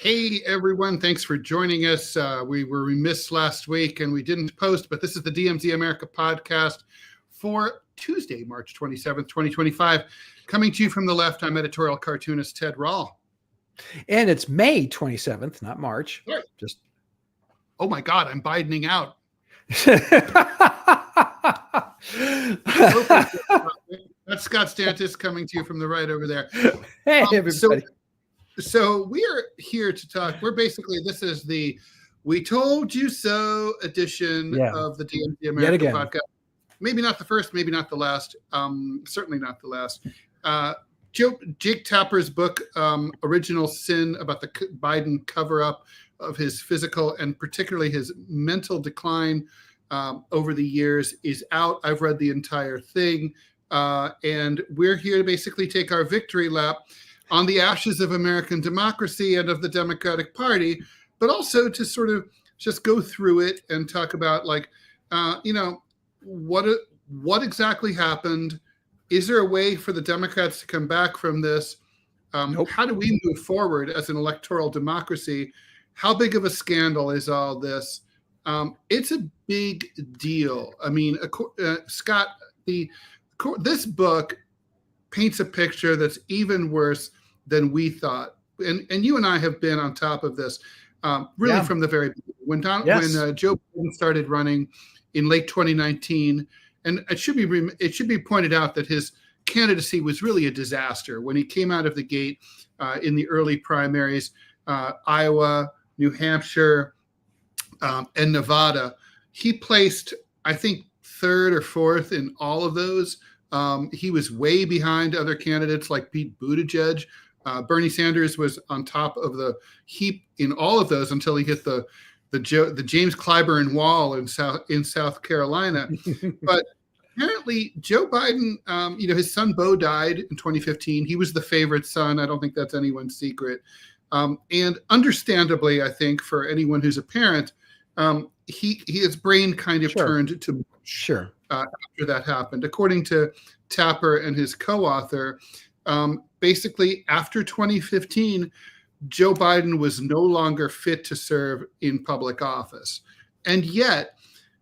Hey everyone, thanks for joining us. We were remiss last week and we didn't post, but this is the DMZ America Podcast for Tuesday, March 27th, 2025. Coming to you from the left, I'm editorial cartoonist Ted Rall. And it's May 27th, not March. Right. Oh my God, I'm Bidening out. That's Scott Stantis coming to you from the right over there. Hey, everybody. So we are here to talk. This is the We Told You So edition of the DMZ America Podcast. Maybe not the first, maybe not the last. Certainly not the last. Jake Tapper's book, Original Sin, about the Biden cover-up of his physical and particularly his mental decline over the years, is out. I've read the entire thing. And we're here to basically take our victory lap on the ashes of American democracy and of the Democratic Party, but also to sort of just go through it and talk about, what exactly happened. Is there a way for the Democrats to come back from this? Nope. How do we move forward as an electoral democracy? How big of a scandal is all this? It's a big deal. I mean, Scott, this book paints a picture that's even worse than we thought. And you and I have been on top of this from the very beginning. When Joe Biden started running in late 2019, and it should be pointed out that his candidacy was really a disaster. When he came out of the gate in the early primaries, Iowa, New Hampshire, and Nevada, he placed, I think, third or fourth in all of those. He was way behind other candidates like Pete Buttigieg. Bernie Sanders was on top of the heap in all of those until he hit the James Clyburn wall in South Carolina. But apparently, Joe Biden, his son Beau died in 2015. He was the favorite son. I don't think that's anyone's secret. And understandably, I think for anyone who's a parent, his brain kind of turned to after that happened. According to Tapper and his co-author, basically after 2015, Joe Biden was no longer fit to serve in public office. And yet,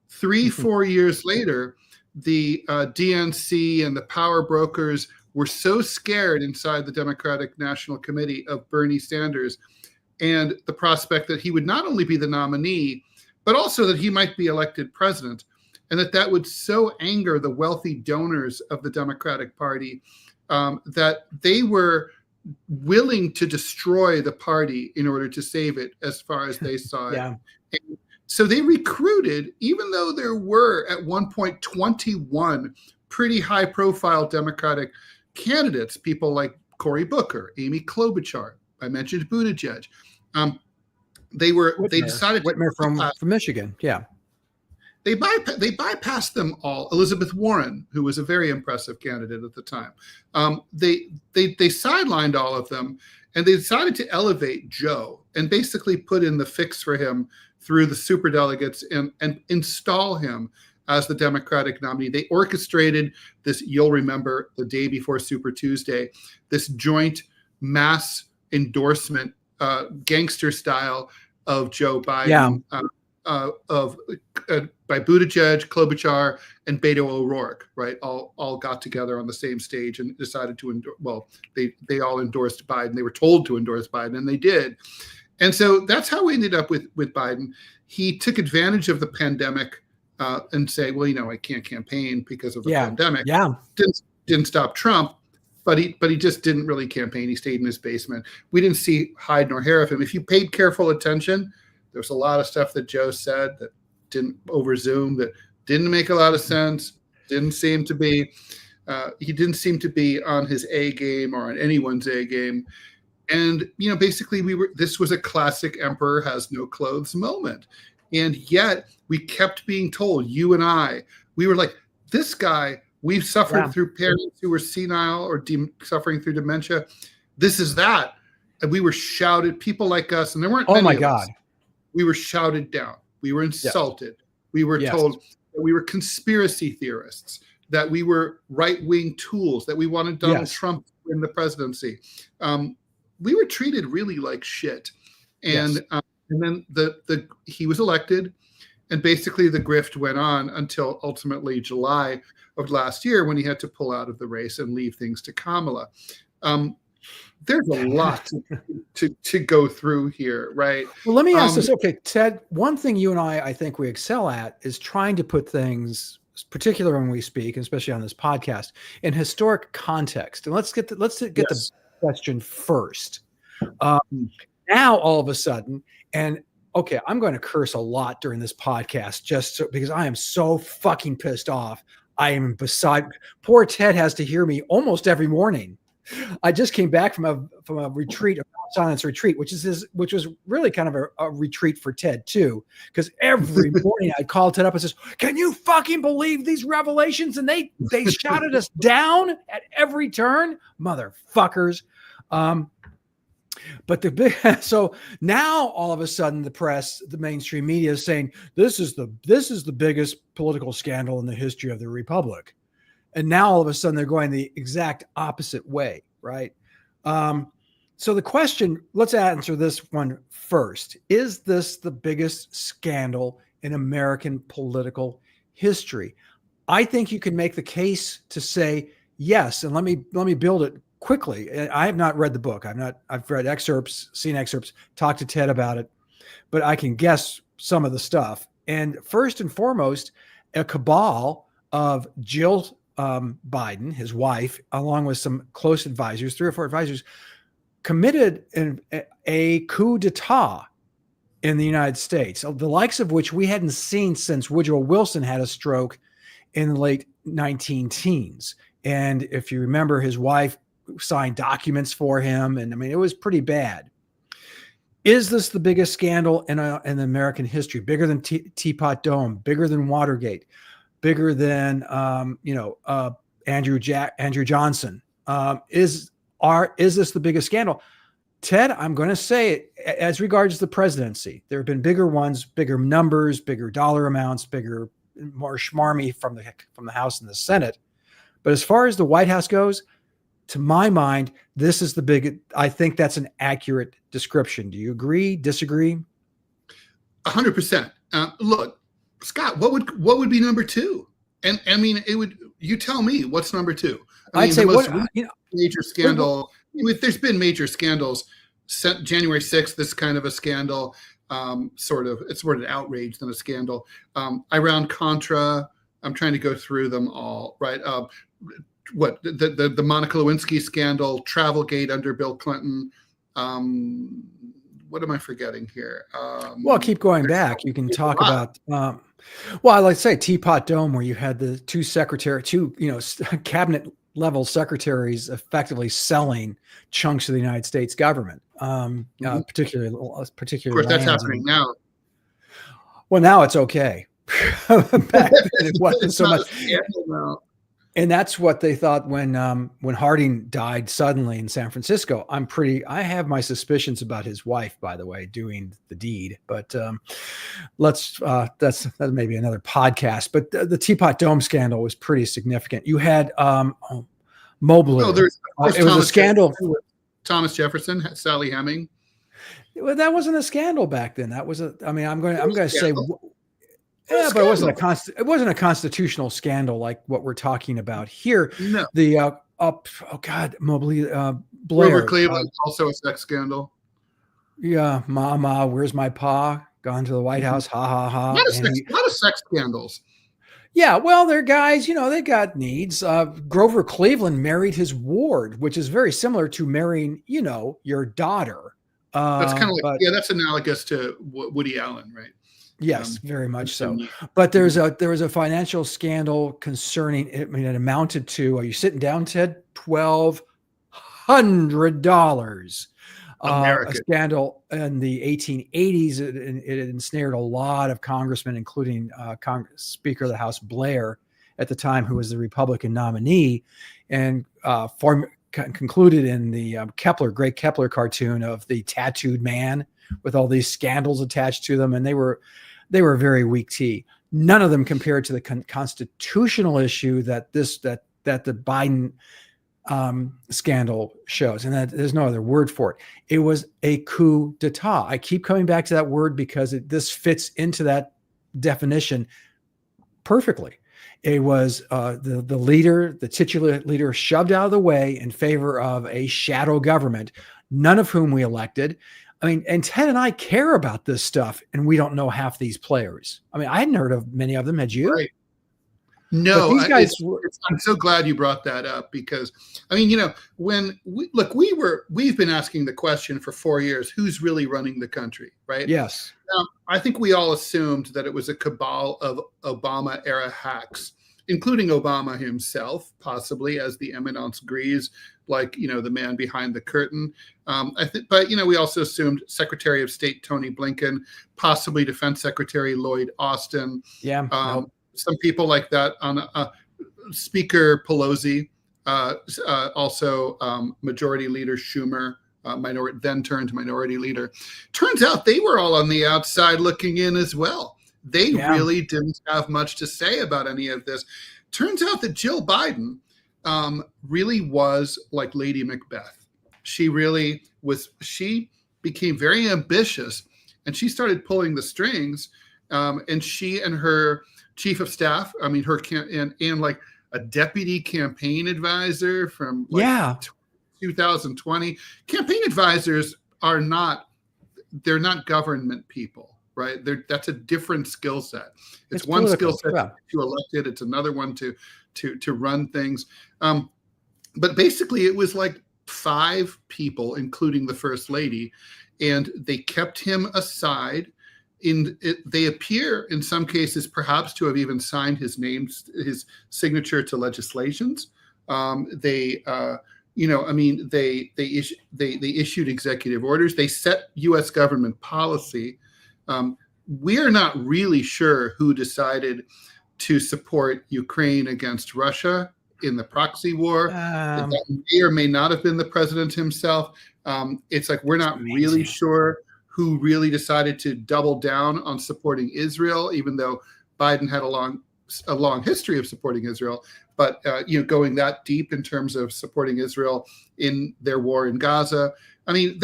4 years later, the DNC and the power brokers were so scared inside the Democratic National Committee of Bernie Sanders and the prospect that he would not only be the nominee, but also that he might be elected president, and that would so anger the wealthy donors of the Democratic Party that they were willing to destroy the party in order to save it, as far as they saw it. And so they recruited, even though there were at one point 21 pretty high-profile Democratic candidates, people like Cory Booker, Amy Klobuchar, I mentioned Buttigieg. They decided Whitmer from Michigan, They bypassed them all. Elizabeth Warren, who was a very impressive candidate at the time, they sidelined all of them, and they decided to elevate Joe and basically put in the fix for him through the superdelegates and install him as the Democratic nominee. They orchestrated this. You'll remember the day before Super Tuesday, this joint mass endorsement, gangster style of Joe Biden. By Buttigieg, Klobuchar, and Beto O'Rourke, right? All got together on the same stage and decided to endorse. Well, they all endorsed Biden. They were told to endorse Biden, and they did. And so that's how we ended up with Biden. He took advantage of the pandemic and say, well, I can't campaign because of the pandemic. Didn't stop Trump, but he just didn't really campaign. He stayed in his basement. We didn't see hide nor hair of him. If you paid careful attention, there's a lot of stuff that Joe said that didn't over Zoom, that didn't make a lot of sense. He didn't seem to be on his A game or on anyone's A game. And, basically this was a classic emperor has no clothes moment. And yet we kept being told, you and I, we were like, this guy, we've suffered through parents who were senile or suffering through dementia. This is that. And we were shouted, people like us, and there weren't many of us. We were shouted down. We were insulted. We were told that we were conspiracy theorists, that we were right-wing tools, that we wanted Donald Trump to win the presidency. We were treated really like shit. And Yes. and then he was elected, and basically the grift went on until ultimately July of last year when he had to pull out of the race and leave things to Kamala. There's a lot to go through here, right? Well, let me ask this. Okay, Ted, one thing you and I think we excel at is trying to put things, particularly when we speak, and especially on this podcast, in historic context. And let's get the question first. Now, all of a sudden, and okay, I'm going to curse a lot during this podcast because I am so fucking pissed off. I am poor Ted has to hear me almost every morning. I just came back from a retreat, a silence retreat, which was really kind of a retreat for Ted too, because every morning I called Ted up and says, "Can you fucking believe these revelations?" And they shouted us down at every turn, motherfuckers. But so now all of a sudden the press, the mainstream media is saying this is the biggest political scandal in the history of the Republic. And now all of a sudden they're going the exact opposite way, right? So the question, let's answer this one first. Is this the biggest scandal in American political history? I think you can make the case to say yes. And let me build it quickly. I have not read the book. I've read excerpts, seen excerpts, talked to Ted about it, but I can guess some of the stuff. And first and foremost, a cabal of Jill Biden, his wife, along with some close advisors, 3 or 4 advisors, committed a coup d'etat in the United States, the likes of which we hadn't seen since Woodrow Wilson had a stroke in the late 19-teens. And if you remember, his wife signed documents for him, and I mean, it was pretty bad. Is this the biggest scandal in American history? Bigger than Teapot Dome, bigger than Watergate, bigger than Andrew Johnson? Is this the biggest scandal? Ted, I'm going to say it as regards the presidency. There have been bigger ones, bigger numbers, bigger dollar amounts, bigger, more schmarmy from the House and the Senate. But as far as the White House goes, to my mind, this is the big. I think that's an accurate description. Do you agree? Disagree? 100%. Look, Scott, what would be number 2? And I mean, it would. You tell me what's number 2. I'd say major scandal. There's been major scandals. January 6th, this kind of a scandal. It's more an outrage than a scandal. Iran-Contra. I'm trying to go through them all. Right. The Monica Lewinsky scandal, Travelgate under Bill Clinton. What am I forgetting here? Well, keep going back. You can talk about. Well, I like to say Teapot Dome, where you had the two cabinet level secretaries effectively selling chunks of the United States government, particularly. Of course, that's happening now. Well, now it's okay. Back then it wasn't so much. And that's what they thought when Harding died suddenly in San Francisco. I have my suspicions about his wife, by the way, doing the deed, but that's maybe another podcast. But the Teapot Dome scandal was pretty significant. You had Mobley. It was a scandal. Thomas Jefferson, Sally Heming. Well, that wasn't a scandal back then. That was I'm going to say. Yeah, but it wasn't a constitutional scandal like what we're talking about here. No. The Mobley, Blair. Grover Cleveland, also a sex scandal. Yeah, Mama, where's my pa? Gone to the White House, ha ha ha. A lot of sex scandals. Yeah, well, they're guys, they got needs. Grover Cleveland married his ward, which is very similar to marrying, your daughter. That's kind of that's analogous to Woody Allen, right? Yes, very much so. But there was a financial scandal concerning. It amounted to. Are you sitting down, Ted? $1,200. A scandal in the 1880s. It ensnared a lot of congressmen, including Speaker of the House Blair at the time, who was the Republican nominee, and concluded in the Great Kepler cartoon of the tattooed man with all these scandals attached to them, and they were very weak tea. None of them compared to the constitutional issue that the Biden scandal shows, and that there's no other word for it. It was a coup d'etat. I keep coming back to that word because this fits into that definition perfectly. It was the leader, the titular leader, shoved out of the way in favor of a shadow government, none of whom we elected. I mean, and Ted and I care about this stuff, and we don't know half these players. I mean, I hadn't heard of many of them. Had you? Right. No, these guys. I'm so glad you brought that up because, I mean, we've been asking the question for 4 years: who's really running the country, right? Yes. Now, I think we all assumed that it was a cabal of Obama-era hacks, including Obama himself, possibly as the eminence grise, like the man behind the curtain. But we also assumed Secretary of State Tony Blinken, possibly Defense Secretary Lloyd Austin. Yeah. Some people like that on Speaker Pelosi, also Majority Leader Schumer, then turned Minority Leader. Turns out they were all on the outside looking in as well. They really didn't have much to say about any of this. Turns out that Jill Biden really was like Lady Macbeth. She really was. She became very ambitious, and she started pulling the strings. And she and her chief of staff, and like a deputy campaign advisor from 2020. Campaign advisors they're not government people, right? That's a different skill set. It's one skill set to elect it. It's another one to run things. But basically it was like 5 people, including the first lady, and they kept him aside. They appear in some cases perhaps to have even signed his signature to legislations. They issued executive orders. They set U.S. government policy. We are not really sure who decided to support Ukraine against Russia in the proxy war. That may or may not have been the president himself. It's like we're not really sure who really decided to double down on supporting Israel, even though Biden had a long history of supporting Israel. But going that deep in terms of supporting Israel in their war in Gaza, I mean,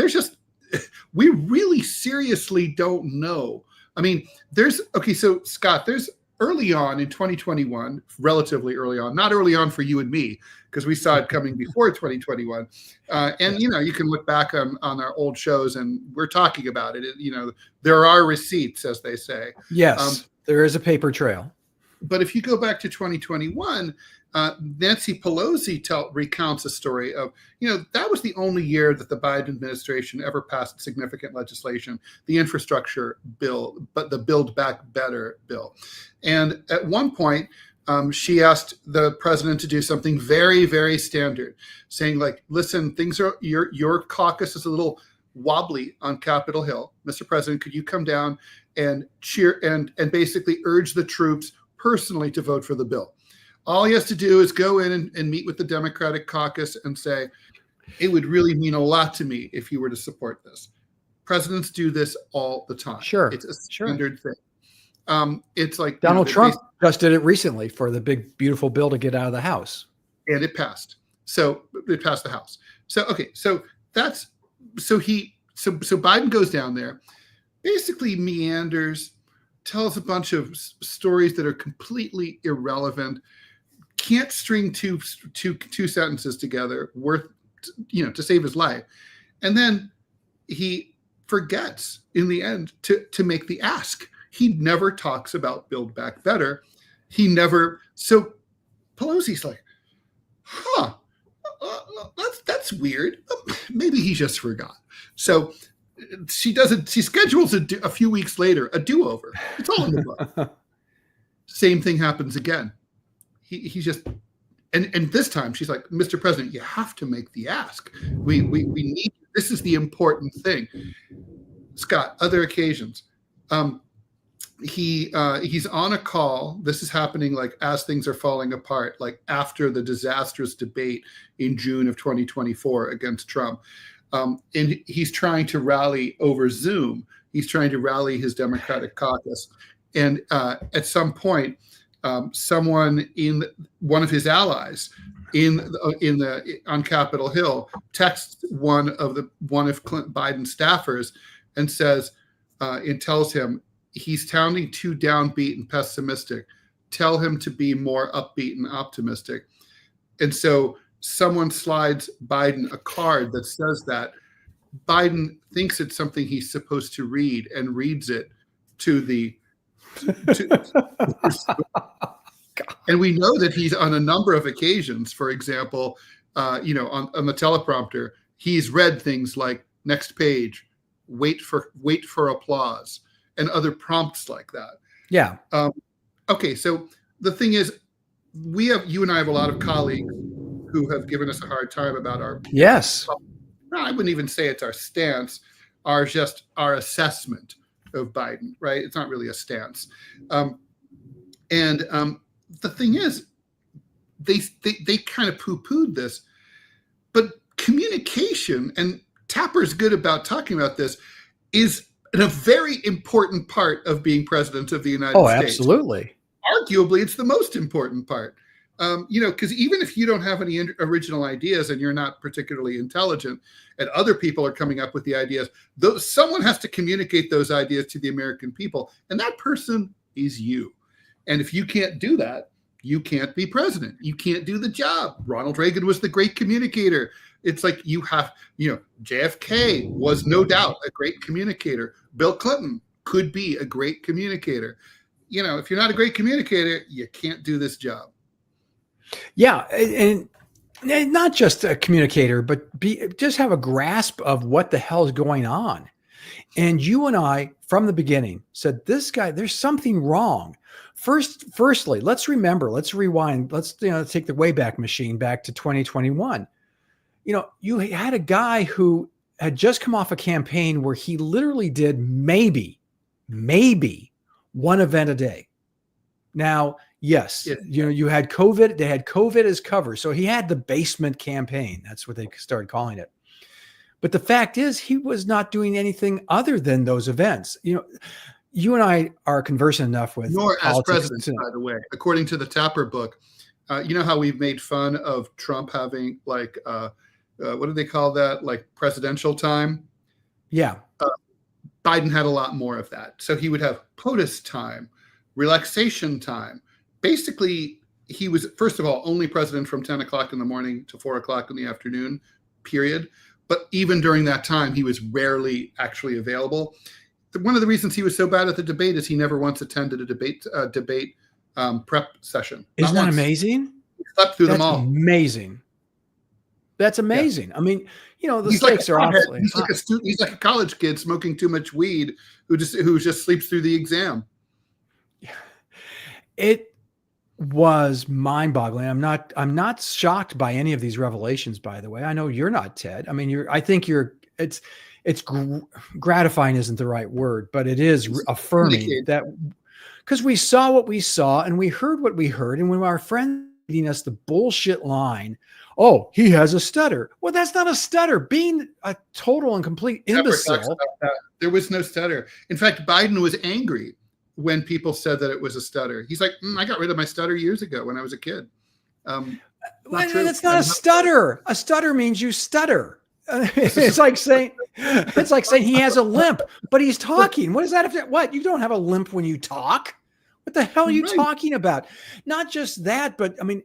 we really seriously don't know. I mean, so Scott, there's early on in 2021, relatively early on, not early on for you and me, because we saw it coming before 2021. You can look back on our old shows and we're talking about it. There are receipts, as they say. Yes, there is a paper trail. But if you go back to 2021, Nancy Pelosi recounts a story of, that was the only year that the Biden administration ever passed significant legislation, the infrastructure bill, but the Build Back Better bill. And at one point, she asked the president to do something very, very standard, saying like, listen, your caucus is a little wobbly on Capitol Hill. Mr. President, could you come down and cheer and basically urge the troops personally to vote for the bill? All he has to do is go in and meet with the Democratic caucus and say, it would really mean a lot to me if you were to support this. Presidents do this all the time. Sure. It's a standard thing. It's like Donald Trump just did it recently for the big, beautiful bill to get out of the House. And it passed. So it passed the House. So, okay. So Biden goes down there, basically meanders, tells a bunch of stories that are completely irrelevant, can't string two sentences together worth, to save his life. And then he forgets in the end to make the ask. He never talks about Build Back Better. So Pelosi's like, that's weird. Maybe he just forgot. So she schedules a few weeks later, a do-over. It's all in the book. Same thing happens again. He just, and this time she's like, Mr. President, you have to make the ask. We need, this is the important thing. Scott, other occasions. He's on a call. This is happening like as things are falling apart, like after the disastrous debate in June of 2024 against Trump. And he's trying to rally over Zoom. He's trying to rally his Democratic caucus. And at some point, someone in one of his allies on Capitol Hill texts one of Biden's staffers and says, and tells him he's sounding too downbeat and pessimistic. Tell him to be more upbeat and optimistic. And so someone slides Biden a card that says that. Biden thinks it's something he's supposed to read and reads it to the. And we know that he's on a number of occasions, for example, on the teleprompter, he's read things like next page, wait for applause, and other prompts like that. Yeah. Okay, so the thing is, you and I have a lot of colleagues who have given us a hard time about our. Yes. I wouldn't even say it's our stance, our assessment of Biden, right? It's not really a stance. The thing is, they kind of poo-pooed this, but communication, and Tapper's good about talking about this, is a very important part of being president of the United States. Oh, absolutely. Arguably, it's the most important part. Because even if you don't have any original ideas and you're not particularly intelligent, and other people are coming up with the ideas, someone has to communicate those ideas to the American people, and that person is you. And if you can't do that, you can't be president. You can't do the job. Ronald Reagan was the great communicator. It's like JFK was no doubt a great communicator. Bill Clinton could be a great communicator. If you're not a great communicator, you can't do this job. Yeah. And not just a communicator, but just have a grasp of what the hell is going on. And you and I, from the beginning, said, this guy, there's something wrong. Firstly, let's rewind. Let's take the Wayback Machine back to 2021. You had a guy who had just come off a campaign where he literally did maybe one event a day. Now, yes, you had COVID. They had COVID as cover. So he had the basement campaign. That's what they started calling it. But the fact is, he was not doing anything other than those events. You and I are conversant enough with nor as president, by the way, according to the Tapper book. You know how we've made fun of Trump having what do they call that? Like presidential time? Yeah. Biden had a lot more of that. So he would have POTUS time, relaxation time. Basically, he was, first of all, only president from 10 o'clock in the morning to 4 o'clock in the afternoon, period. But even during that time, he was rarely actually available. One of the reasons he was so bad at the debate is he never once attended a debate prep session. Isn't that amazing? He slept through them all. Amazing. That's amazing. Yeah. I mean, the he's stakes are awfully. He's like a college kid smoking too much weed who just sleeps through the exam. It was mind-boggling. I'm not shocked by any of these revelations, by the way. I know you're not, Ted. I mean, it's gratifying isn't the right word, but it is affirming that, because we saw what we saw and we heard what we heard. And when our friend reading us the bullshit line, oh, he has a stutter. Well, that's not a stutter. Being a total and complete imbecile. There was no stutter. In fact, Biden was angry when people said that it was a stutter. He's like, I got rid of my stutter years ago when I was a kid. That's not a stutter. A stutter means you stutter. It's like saying he has a limp, but he's talking. What does that have to? What? You don't have a limp when you talk. What the hell are you talking about? Not just that, but I mean,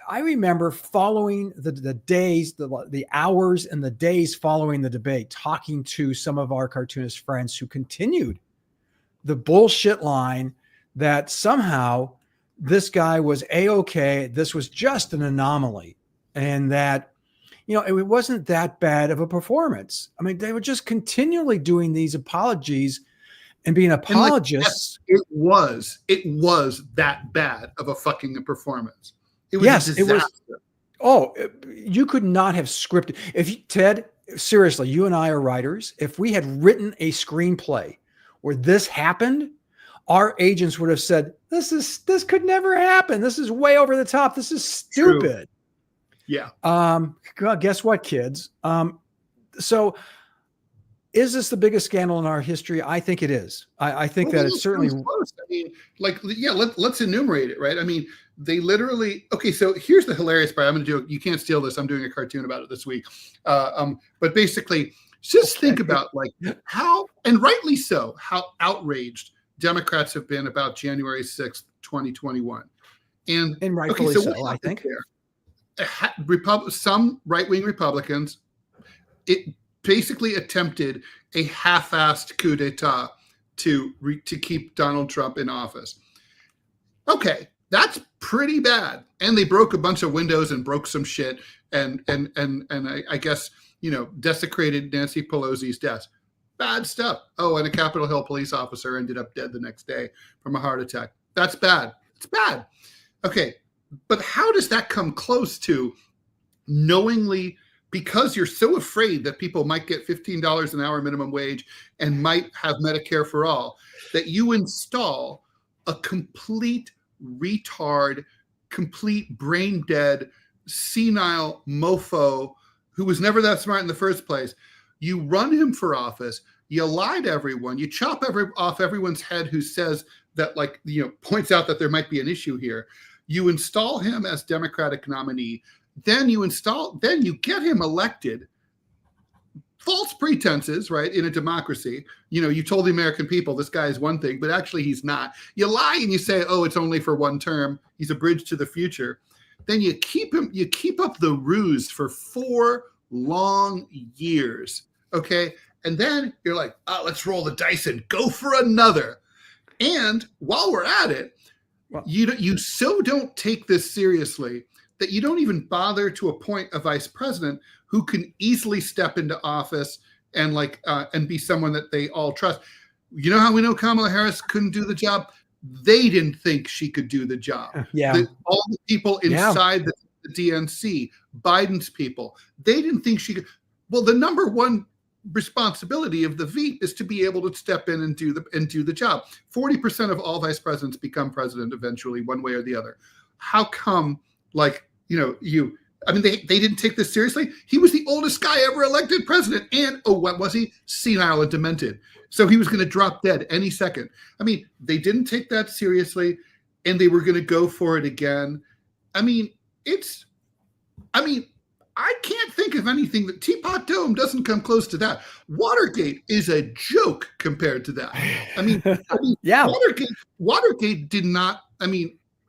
I remember following the days, the hours and the days following the debate, talking to some of our cartoonist friends who continued the bullshit line that somehow this guy was A-okay. This was just an anomaly, and that, it wasn't that bad of a performance. I mean, they were just continually doing these apologies and being apologists. It was that bad of a fucking performance. It was a disaster. You could not have scripted. Ted, seriously, you and I are writers. If we had written a screenplay where this happened, our agents would have said, this could never happen. This is way over the top. This is stupid. True. Yeah. Well, guess what, kids? So, I mean, the fact is, he was not doing anything other than those events. And now all of a sudden the press, the mainstream media is saying, this is the biggest political scandal in the history of the Republic. And now all of a sudden they're going the exact opposite. Is this the biggest scandal in our history? I think it is. I think that it's certainly close. I mean, let's enumerate it, right? I mean, they literally. Okay, so here's the hilarious part. I'm going to do. You can't steal this. I'm doing a cartoon about it this week. But basically, just think about like how, and rightly so, how outraged Democrats have been about January 6th, 2021, and rightfully so. I think some right-wing Republicans, it basically attempted a half-assed coup d'etat to keep Donald Trump in office. Okay, that's pretty bad. And they broke a bunch of windows and broke some shit, and I guess, desecrated Nancy Pelosi's desk. Bad stuff. Oh, and a Capitol Hill police officer ended up dead the next day from a heart attack. That's bad. It's bad. Okay, but how does that come close to knowingly, because you're so afraid that people might get $15 an hour minimum wage and might have Medicare for all, that you install a complete retard, complete brain dead, senile mofo who was never that smart in the first place. You run him for office. You lie to everyone. You chop off everyone's head who says that, points out that there might be an issue here. You install him as Democratic nominee. Then you get him elected. False pretenses, right? In a democracy, you told the American people this guy is one thing, but actually he's not. You lie and you say, oh, it's only for one term. He's a bridge to the future. Then you keep up the ruse for 4 long years. Okay. And then you're like, oh, let's roll the dice and go for another. And while we're at it, you so don't take this seriously that you don't even bother to appoint a vice president who can easily step into office and be someone that they all trust. You know how we know Kamala Harris couldn't do the job? They didn't think she could do the job. Yeah. All the people inside the DNC, Biden's people, they didn't think she could. Well, the number one responsibility of the VP is to be able to step in and do the job. 40% of all vice presidents become president eventually, one way or the other. How come, they didn't take this seriously? He was the oldest guy ever elected president. And, what was he? Senile and demented. So he was going to drop dead any second. I mean, they didn't take that seriously, and they were going to go for it again. I can't think of anything that Teapot Dome doesn't come close to that. Watergate is a joke compared to that. Yeah. Watergate did not,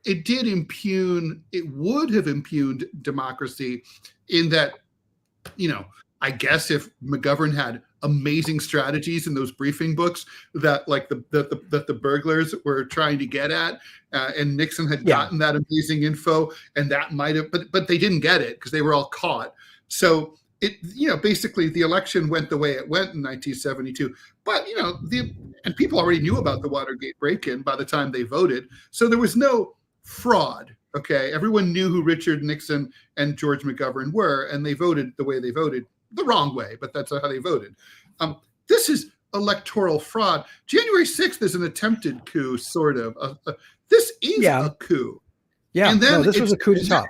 it would have impugned democracy in that, I guess if McGovern had amazing strategies in those briefing books that the burglars were trying to get at, and Nixon had gotten that amazing info, and that might have, but they didn't get it because they were all caught. So it, basically the election went the way it went in 1972. But and people already knew about the Watergate break-in by the time they voted, so there was no fraud. Okay, everyone knew who Richard Nixon and George McGovern were, and they voted the way they voted. The wrong way, but that's how they voted. This is electoral fraud. January 6th is an attempted coup, sort of. This is a coup. Yeah, and then this was a coup d'etat.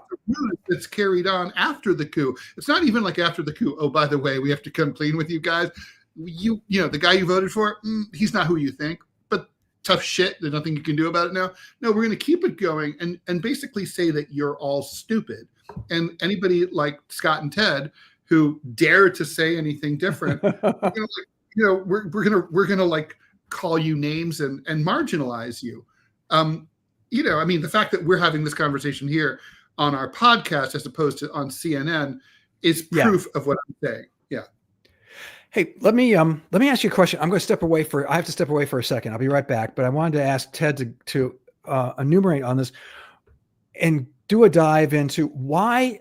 It's carried on after the coup. It's not even like after the coup. Oh, by the way, we have to come clean with you guys. The guy you voted for, he's not who you think. But tough shit. There's nothing you can do about it now. No, we're going to keep it going and basically say that you're all stupid. And anybody like Scott and Ted who dare to say anything different, we're gonna call you names and marginalize you. The fact that we're having this conversation here on our podcast as opposed to on CNN is proof of what I'm saying. Yeah. Hey, let me ask you a question. I have to step away for a second. I'll be right back. But I wanted to ask Ted to enumerate on this and do a dive into why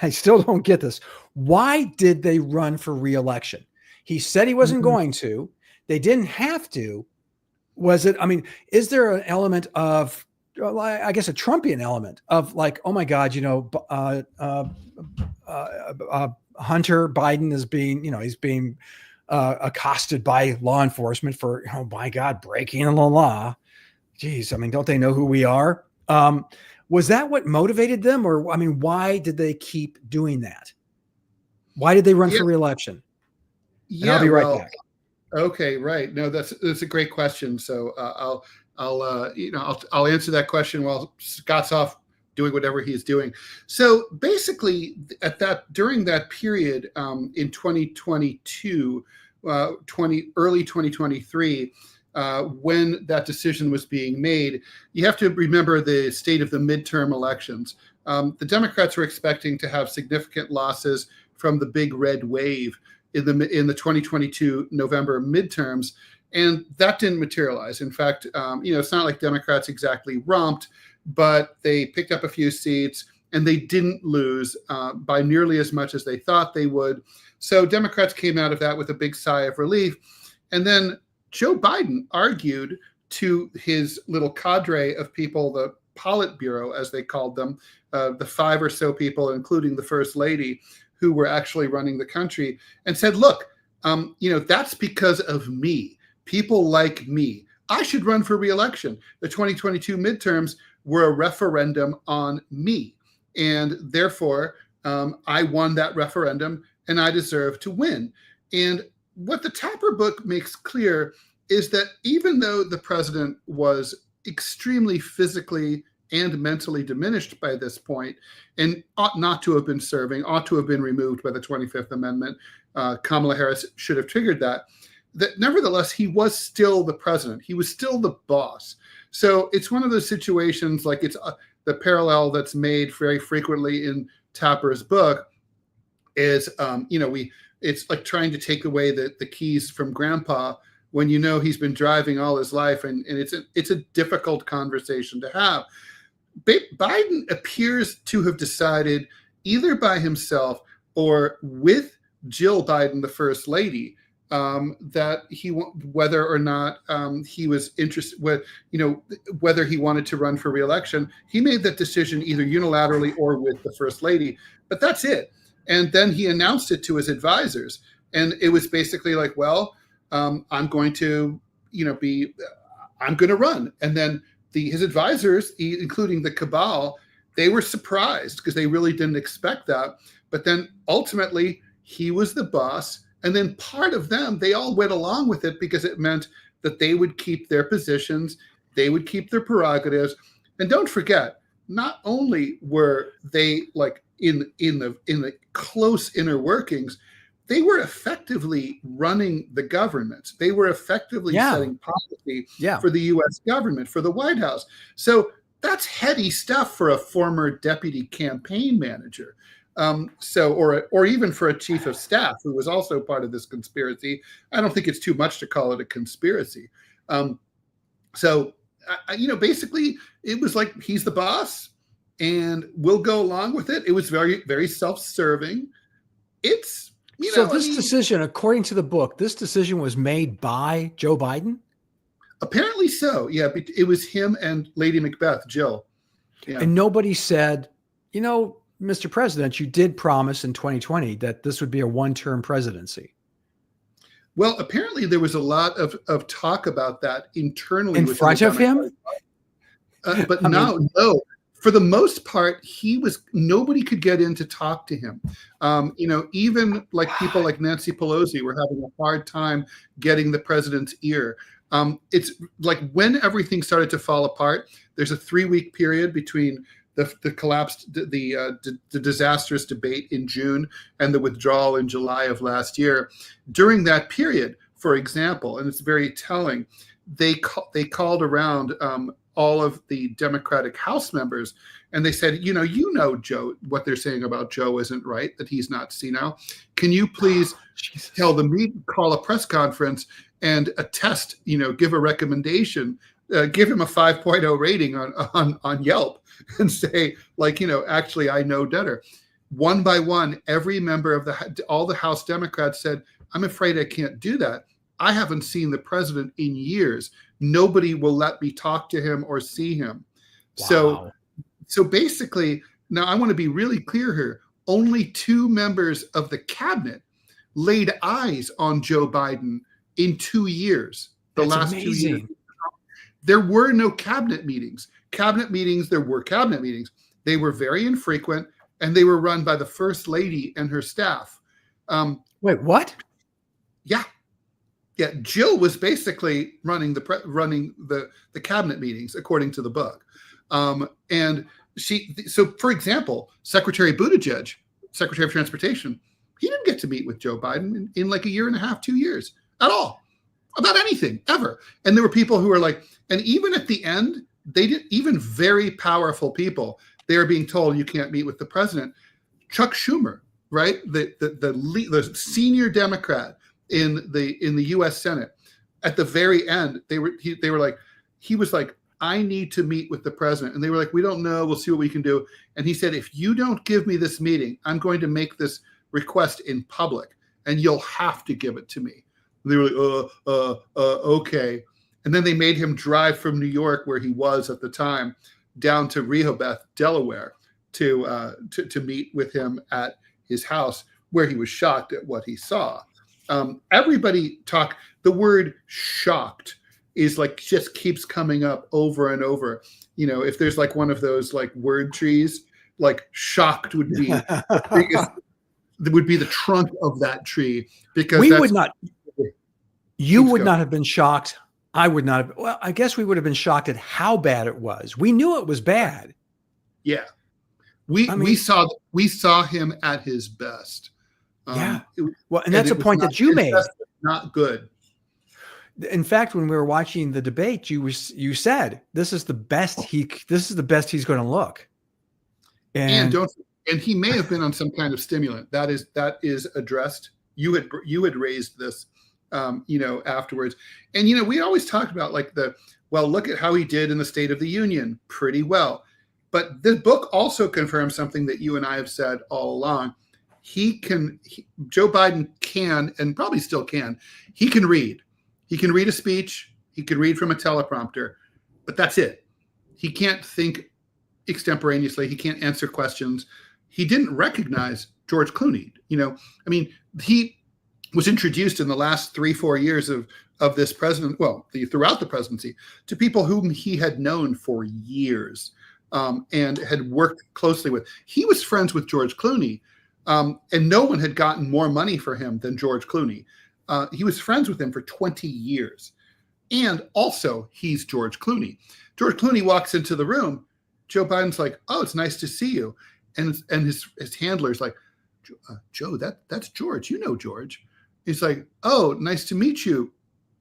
I still don't get this. Why did they run for re-election? He said he wasn't going to. They didn't have to. Is there an element of, I guess, a Trumpian element of oh my God, Hunter Biden is being, he's being accosted by law enforcement for, oh my God, breaking the law. Geez, don't they know who we are? Was that what motivated them? Or, why did they keep doing that? Why did they run for re-election? And I'll be right back. Okay, right. No, that's a great question. So I'll answer that question while Scott's off doing whatever he's doing. So basically, during that period in 2022, early 2023, when that decision was being made, you have to remember the state of the midterm elections. The Democrats were expecting to have significant losses from the big red wave in the 2022 November midterms, and that didn't materialize. In fact, it's not like Democrats exactly romped, but they picked up a few seats and they didn't lose by nearly as much as they thought they would. So Democrats came out of that with a big sigh of relief. And then Joe Biden argued to his little cadre of people, the Politburo, as they called them, the 5 or so people, including the First Lady, who were actually running the country, and said, look, that's because of me. People like me. I should run for re-election. The 2022 midterms were a referendum on me. And therefore, I won that referendum and I deserve to win. And what the Tapper book makes clear is that even though the president was extremely physically and mentally diminished by this point, and ought not to have been serving, ought to have been removed by the 25th Amendment, Kamala Harris should have triggered that nevertheless, he was still the president. He was still the boss. So it's one of those situations, like it's the parallel that's made very frequently in Tapper's book is, it's like trying to take away the keys from grandpa when he's been driving all his life, and it's a difficult conversation to have. Biden appears to have decided, either by himself or with Jill Biden, the First Lady, that whether or not he was interested, whether he wanted to run for re-election, he made that decision either unilaterally or with the First Lady. But that's it. And then he announced it to his advisors, and it was basically like, well, I'm going to run. And then his advisors, including the cabal, they were surprised because they really didn't expect that. But then ultimately, he was the boss. And then part of them, they all went along with it because it meant that they would keep their positions, they would keep their prerogatives. And don't forget, not only were they like in the close inner workings, they were effectively running the government. They were effectively setting policy for the U.S. government, for the White House. So that's heady stuff for a former deputy campaign manager. Or even for a chief of staff who was also part of this conspiracy. I don't think it's too much to call it a conspiracy. Basically, it was like he's the boss, and we'll go along with it. It was very, very self-serving. Decision, according to the book, this decision was made by Joe Biden? Apparently so, yeah. It was him and Lady Macbeth, Jill. Yeah. And nobody said, Mr. President, you did promise in 2020 that this would be a one-term presidency. Well, apparently there was a lot of talk about that internally. In front of him? But no. For the most part, nobody could get in to talk to him. Even like people like Nancy Pelosi were having a hard time getting the president's ear. It's like when everything started to fall apart, there's a 3-week period between the collapsed, the disastrous debate in June and the withdrawal in July of last year. During that period, for example, and it's very telling, they called around all of the Democratic House members, and they said, Joe, what they're saying about Joe isn't right, that he's not senile. Can you please tell the media, call a press conference and attest, give a recommendation, give him a 5.0 rating on Yelp, and say, actually, I know better. One by one, every member of all the House Democrats said, I'm afraid I can't do that. I haven't seen the president in years. Nobody will let me talk to him or see him. Wow. So basically, now I want to be really clear here. Only 2 members of the cabinet laid eyes on Joe Biden in 2 years. That's last amazing. 2 years. There were no cabinet meetings. There were cabinet meetings. They were very infrequent, and they were run by the First Lady and her staff. Wait, what? Yeah. Yeah. Jill was basically running the cabinet meetings according to the book. And so for example, Secretary Buttigieg, Secretary of Transportation, he didn't get to meet with Joe Biden in like a year and a half, 2 years at all about anything ever. And there were people who were like, and even at the end, even very powerful people, they are being told you can't meet with the president. Chuck Schumer, right? The senior Democrat in the U.S. Senate, at the very end, he was like, I need to meet with the president. And they were like, we don't know. We'll see what we can do. And he said, if you don't give me this meeting, I'm going to make this request in public and you'll have to give it to me. And they were like, okay. And then they made him drive from New York, where he was at the time, down to Rehoboth, Delaware, to meet with him at his house, where he was shocked at what he saw. Everybody the word shocked is like just keeps coming up over and over. You know, if there's like one of those like word trees, like shocked would be the biggest, would be the trunk of that tree, because we would not. You would not have been shocked. I would not have. Well, I guess we would have been shocked at how bad it was. We knew it was bad. Yeah, we saw him at his best. Yeah. Well, and that's a point that you made. Not good. In fact, when we were watching the debate, you said this is the best he's going to look. And he may have been on some kind of stimulant. That is addressed. You had raised this, afterwards. And we always talked about like look at how he did in the State of the Union, pretty well. But this book also confirms something that you and I have said all along. Joe Biden can, and probably still can, he can read. He can read a speech. He can read from a teleprompter, but that's it. He can't think extemporaneously. He can't answer questions. He didn't recognize George Clooney. He was introduced in the last 3-4 years of this president, throughout the presidency, to people whom he had known for years and had worked closely with. He was friends with George Clooney, and no one had gotten more money for him than George Clooney. He was friends with him for 20 years. And also, he's George Clooney. George Clooney walks into the room. Joe Biden's like, oh, it's nice to see you. And his handler's like, Joe, that's George. You know George. He's like, oh, nice to meet you,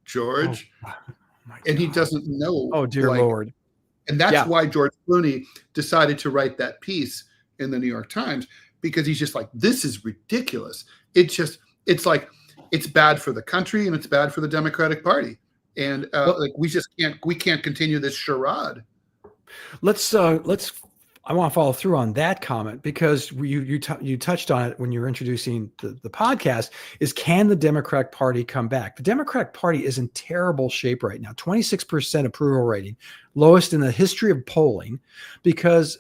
George. Oh, and he doesn't know. Oh, dear Lord. And that's why George Clooney decided to write that piece in the New York Times, because he's just like, this is ridiculous. It's like, it's bad for the country and it's bad for the Democratic Party. And we can't continue this charade. I want to follow through on that comment, because you touched on it when you were introducing the podcast, is can the Democratic Party come back? The Democratic Party is in terrible shape right now. 26% approval rating, lowest in the history of polling, because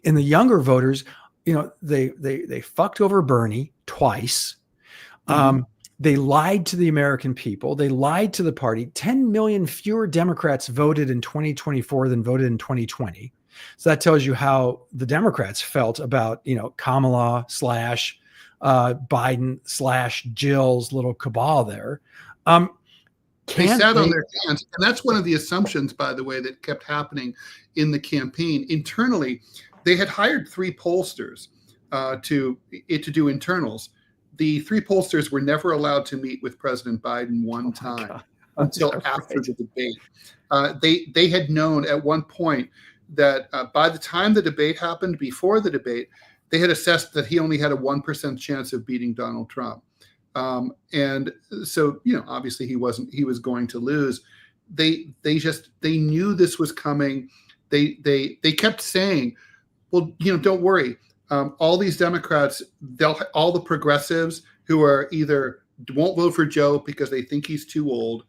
in the younger voters, they fucked over Bernie twice. They lied to the American people. They lied to the party. 10 million fewer Democrats voted in 2024 than voted in 2020. So that tells you how the Democrats felt about, Kamala / Biden / Jill's little cabal there. They sat on their hands. And that's one of the assumptions, by the way, that kept happening in the campaign. Internally, they had hired 3 pollsters to do internals. The 3 pollsters were never allowed to meet with President Biden one time until after the debate. They had known at one point that by the time the debate happened, before the debate, they had assessed that he only had a 1% chance of beating Donald Trump. And so, obviously he was going to lose. They knew this was coming. They kept saying, well, don't worry. All these Democrats, all the progressives who are either won't vote for Joe because they think he's too old,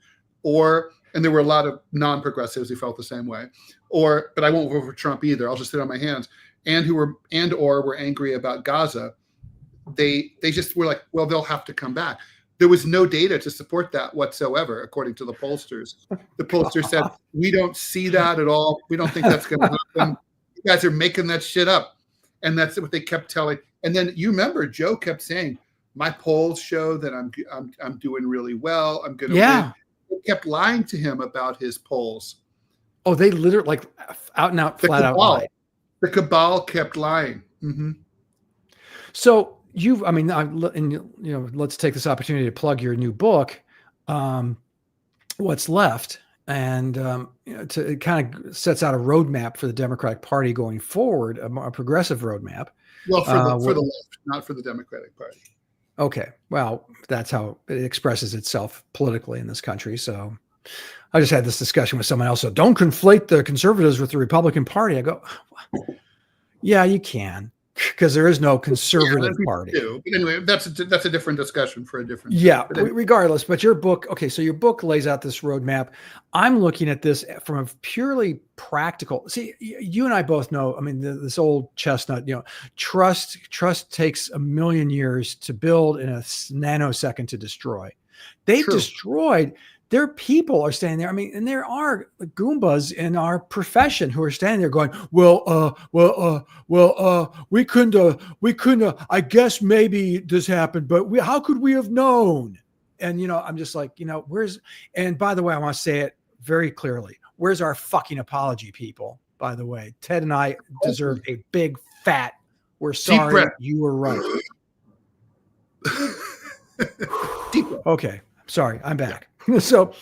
and there were a lot of non-progressives who felt the same way, but I won't vote for Trump either. I'll just sit on my hands. And were angry about Gaza. They just were like, well, they'll have to come back. There was no data to support that whatsoever, according to the pollsters. The pollsters said, we don't see that at all. We don't think that's going to happen. You guys are making that shit up. And that's what they kept telling. And then you remember Joe kept saying, my polls show that I'm doing really well. I'm going to Yeah. win. They kept lying to him about his polls. Oh, they literally like out and out, flat out lied. The cabal kept lying. Mm-hmm. So let's take this opportunity to plug your new book, What's Left. And it kind of sets out a roadmap for the Democratic Party going forward, a progressive roadmap. Well, for the left, not for the Democratic Party. Okay. Well, that's how it expresses itself politically in this country. So I just had this discussion with someone else. So don't conflate the conservatives with the Republican Party. I go, yeah, you can, because there is no conservative party. But anyway, that's a different discussion for a different. Yeah, regardless. But your book, okay, so your book lays out this roadmap. I'm looking at this from a purely practical. See, you and I both know. I mean, this old chestnut. Trust takes 1 million years to build and a nanosecond to destroy. They've destroyed. Their people are standing there. I mean, and there are Goombas in our profession who are standing there going, we couldn't, I guess maybe this happened, but how could we have known? And, I'm just like, and by the way, I want to say it very clearly. Where's our fucking apology, people? By the way, Ted and I deserve a big fat, we're sorry, you were right. Okay. Sorry, I'm back. Yeah. So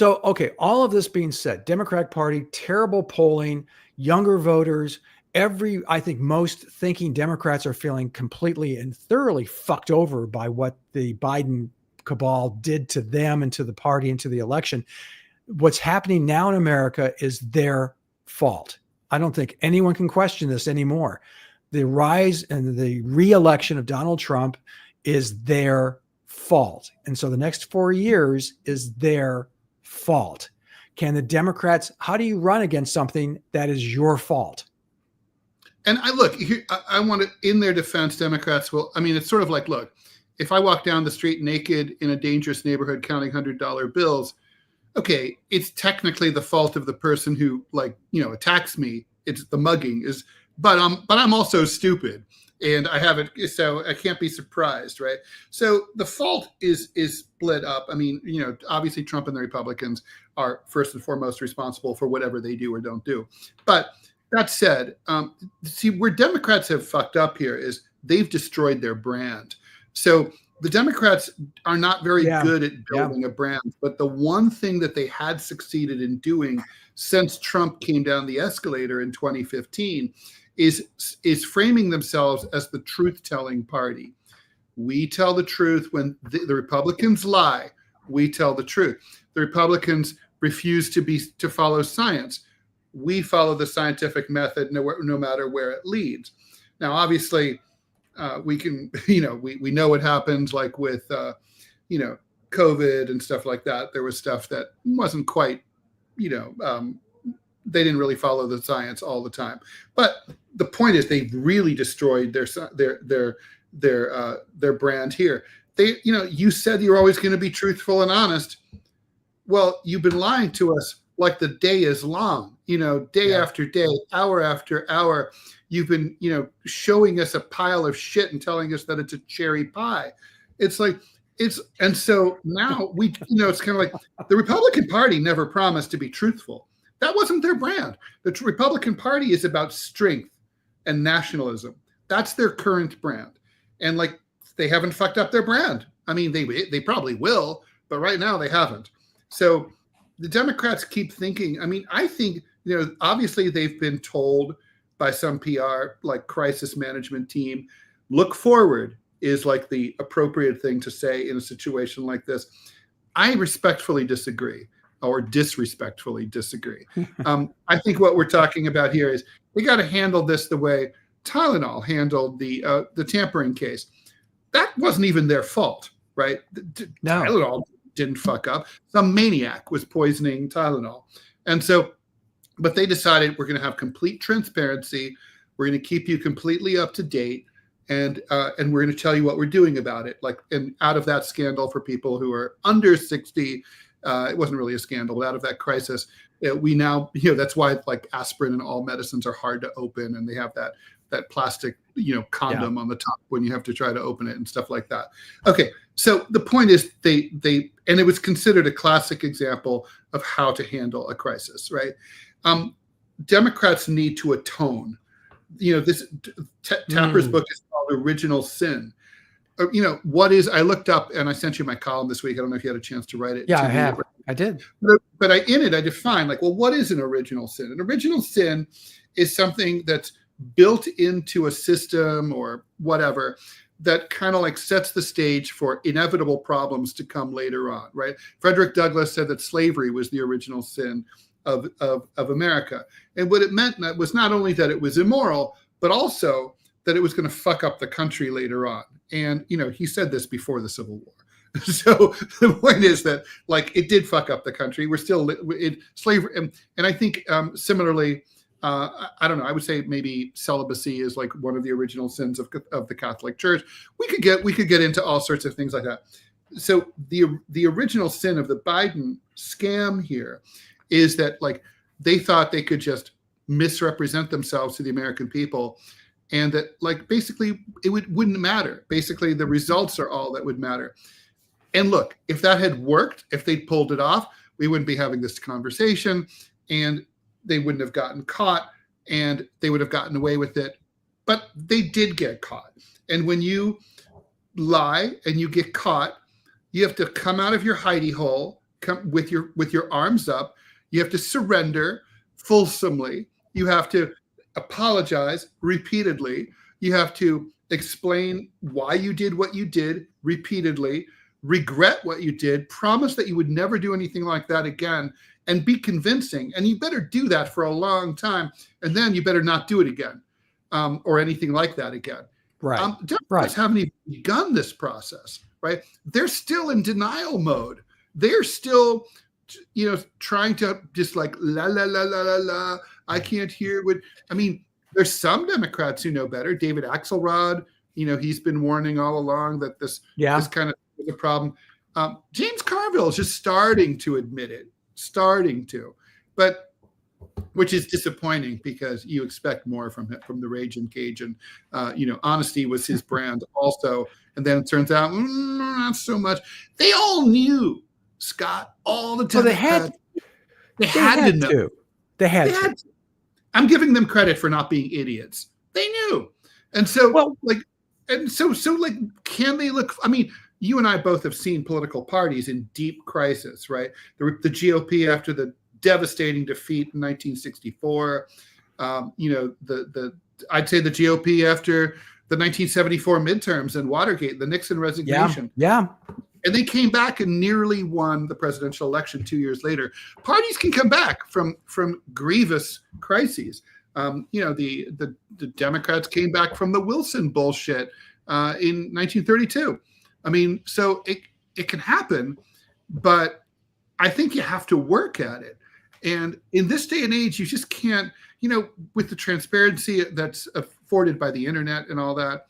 okay. All of this being said, Democratic Party, terrible polling, younger voters. I think most thinking Democrats are feeling completely and thoroughly fucked over by what the Biden cabal did to them and to the party and to the election. What's happening now in America is their fault. I don't think anyone can question this anymore. The rise and the re-election of Donald Trump is their fault. And so the next 4 years is their fault. Can the Democrats, how do you run against something that is your fault? And I want to, in their defense, Democrats will, it's sort of like, look, if I walk down the street naked in a dangerous neighborhood counting $100 bills, okay, it's technically the fault of the person who attacks me. It's the mugging but I'm also stupid. And I have it, so I can't be surprised, right? So the fault is split up. Obviously Trump and the Republicans are first and foremost responsible for whatever they do or don't do. But that said, see, where Democrats have fucked up here is they've destroyed their brand. So the Democrats are not very good at building a brand. But the one thing that they had succeeded in doing since Trump came down the escalator in 2015 is framing themselves as the truth-telling party. We tell the truth when the Republicans lie. We tell the truth. The Republicans refuse to follow science. We follow the scientific method no matter where it leads. Now, obviously, we can, we know what happens like with, COVID and stuff like that. There was stuff that wasn't quite, they didn't really follow the science all the time. But the point is, they've really destroyed their brand here. You said you're always going to be truthful and honest. Well, you've been lying to us like the day is long. Day after day, hour after hour. You've been, showing us a pile of shit and telling us that it's a cherry pie. And so now it's kind of like the Republican Party never promised to be truthful. That wasn't their brand. The Republican Party is about strength and nationalism. That's their current brand. And they haven't fucked up their brand. They probably will, but right now they haven't. So the Democrats keep thinking, I think, obviously they've been told by some PR, crisis management team, look forward is the appropriate thing to say in a situation like this. I respectfully disagree. Or disrespectfully disagree. I think what we're talking about here is we got to handle this the way Tylenol handled the tampering case. That wasn't even their fault, right? No. Tylenol didn't fuck up. Some maniac was poisoning Tylenol. And so, but they decided we're going to have complete transparency. We're going to keep you completely up to date. And we're going to tell you what we're doing about it. And out of that scandal for people who are under 60, it wasn't really a scandal, but out of that crisis, we now, that's why aspirin and all medicines are hard to open, and they have that plastic, condom on the top when you have to try to open it and stuff like that. Okay, so the point is they and it was considered a classic example of how to handle a crisis, right? Democrats need to atone. This Tapper's book is called Original Sin. What is, I looked up and I sent you my column this week. I don't know if you had a chance to write it. Yeah, I have. I did. But in it, I defined what is an original sin? An original sin is something that's built into a system or whatever that kind of sets the stage for inevitable problems to come later on, right? Frederick Douglass said that slavery was the original sin of America. And what it meant was not only that it was immoral, but also that it was going to fuck up the country later on. And, he said this before the Civil War. So the point is that it did fuck up the country. We're still in slavery. And I think similarly, I don't know, I would say maybe celibacy is one of the original sins of the Catholic Church. We could get into all sorts of things like that. So the original sin of the Biden scam here is that they thought they could just misrepresent themselves to the American people, and that basically it wouldn't matter. Basically, the results are all that would matter. And look, if that had worked, if they'd pulled it off, we wouldn't be having this conversation, and they wouldn't have gotten caught, and they would have gotten away with it. But they did get caught. And when you lie and you get caught, you have to come out of your hidey hole, come with your arms up. You have to surrender fulsomely. You have to apologize repeatedly. You have to explain why you did what you did repeatedly, regret what you did, promise that you would never do anything like that again, and be convincing. And you better do that for a long time. And then you better not do it again, or anything like that again. Right. Democrats haven't even begun this process, right? They're still in denial mode. They're still, trying to just la, la, la, la, la, la. I can't hear what, there's some Democrats who know better. David Axelrod, he's been warning all along that this kind of is a problem. James Carville is just starting to admit it, but which is disappointing because you expect more from him, from the Rage and Cage, and honesty was his brand also. And then it turns out not so much. They all knew, Scott, all the Democrats. They had to know. They had to. I'm giving them credit for not being idiots. They knew. And so can they look, you and I both have seen political parties in deep crisis, right? The GOP after the devastating defeat in 1964, I'd say the GOP after the 1974 midterms and Watergate, the Nixon resignation. Yeah. And they came back and nearly won the presidential election 2 years later. Parties can come back from grievous crises. The Democrats came back from the Wilson bullshit in 1932. So it can happen, but I think you have to work at it. And in this day and age, you just can't, with the transparency that's afforded by the internet and all that,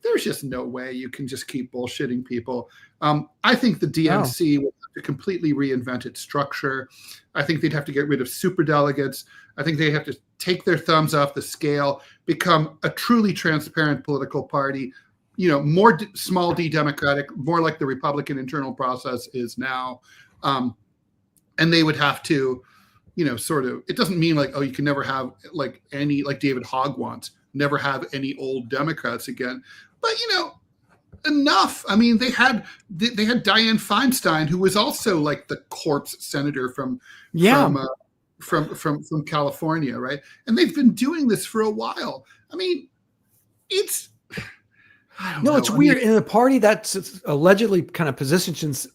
there's just no way you can just keep bullshitting people. I think the DNC will have to completely reinvent its structure. I think they'd have to get rid of superdelegates. I think they have to take their thumbs off the scale, become a truly transparent political party, more small d democratic, more like the Republican internal process is now. And they would have to, it doesn't mean you can never have any, like David Hogg wants, never have any old Democrats again. But, enough. They had Dianne Feinstein, who was also the corpse senator from California, right? And they've been doing this for a while. It's weird. In a party that's allegedly kind of positions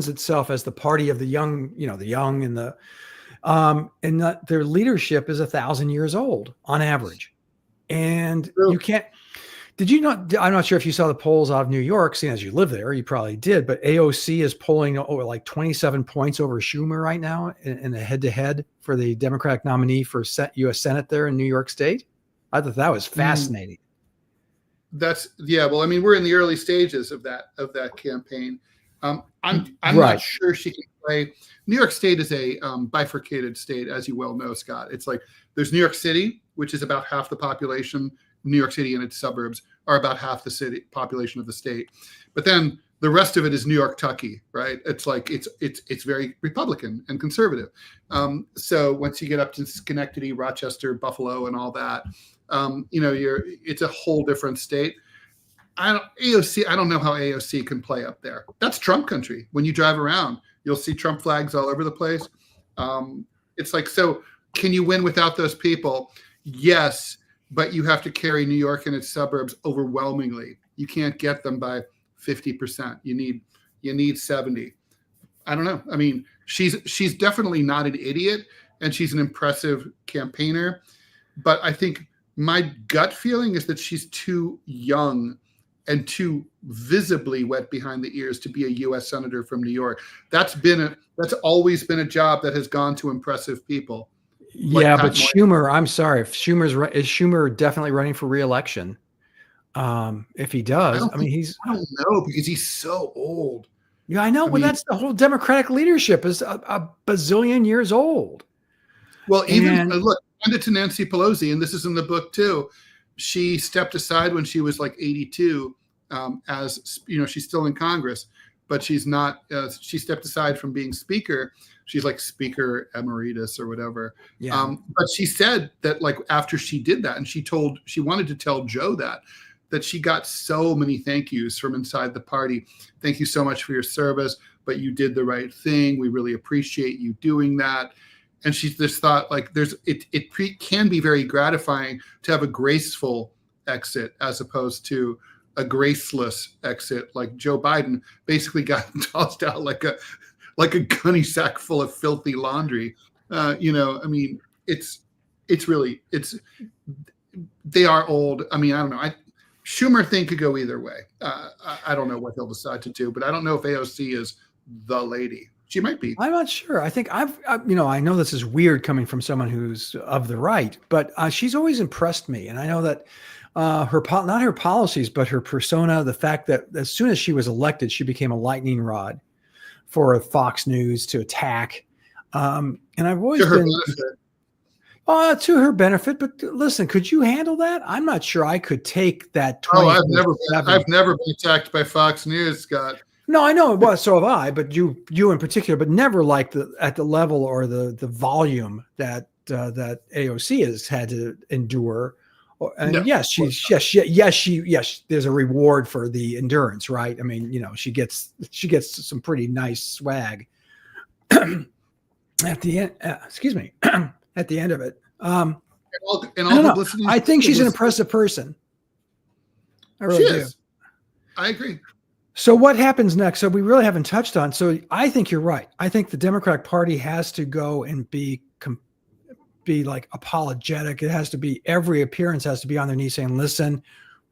itself as the party of the young, the young and the and that their leadership is 1,000 years old on average. And you can't. Did you not? I'm not sure if you saw the polls out of New York, seeing as you live there, you probably did. But AOC is polling over 27 points over Schumer right now in a head-to-head for the Democratic nominee for U.S. Senate there in New York State. I thought that was fascinating. Well, we're in the early stages of that campaign. I'm not sure she can play. New York State is a bifurcated state, as you well know, Scott. It's there's New York City, which is about half the population, New York City and its suburbs are about half the city population of the state. But then the rest of it is New York-tucky, right? It's like it's very Republican and conservative. So once you get up to Schenectady, Rochester, Buffalo, and all that, it's a whole different state. I don't know how AOC can play up there. That's Trump country. When you drive around, you'll see Trump flags all over the place. It's like, so can you win without those people? Yes, but you have to carry New York and its suburbs overwhelmingly. You can't get them by 50%. You need 70. I don't know. I mean, she's definitely not an idiot, and she's an impressive campaigner. But I think my gut feeling is that she's too young and too visibly wet behind the ears to be a U.S. senator from New York. That's always been a job that has gone to impressive people. Yeah, but Schumer, I'm sorry, is Schumer definitely running for re-election? If he does, I don't know, because he's so old. Yeah, I know. That's the whole Democratic leadership is a bazillion years old. Well, even look, hand it to Nancy Pelosi, and this is in the book too. She stepped aside when she was like 82, as she's still in Congress, but she's not. She stepped aside from being speaker. She's like Speaker Emeritus or whatever. Yeah. But she said that like after she did that, and she wanted to tell Joe that she got so many thank yous from inside the party. Thank you so much for your service, but you did the right thing. We really appreciate you doing that. And she just thought like it can be very gratifying to have a graceful exit as opposed to a graceless exit. Like Joe Biden basically got tossed out like a gunny sack full of filthy laundry. It's they are old. I mean, I don't know. Schumer thing could go either way. I don't know what he'll decide to do, but I don't know if AOC is the lady. She might be. I'm not sure. I think I know this is weird coming from someone who's of the right, but she's always impressed me. And I know that not her policies, but her persona, the fact that as soon as she was elected, she became a lightning rod for Fox News to attack. And I've always been to her benefit. But listen, could you handle that? I'm not sure I could take that. I've never been attacked by Fox News, Scott. No, I know. Well, so have I, but you in particular, but never like at the level or the volume that AOC has had to endure. And no, yes, there's a reward for the endurance, right? I mean, she gets some pretty nice swag at the end. Excuse me, at the end of it. I think she's an impressive person. I really do. I agree. So what happens next? So we really haven't touched on. So I think you're right. I think the Democratic Party has to go and be like apologetic. It has to be, every appearance has to be on their knees saying, listen,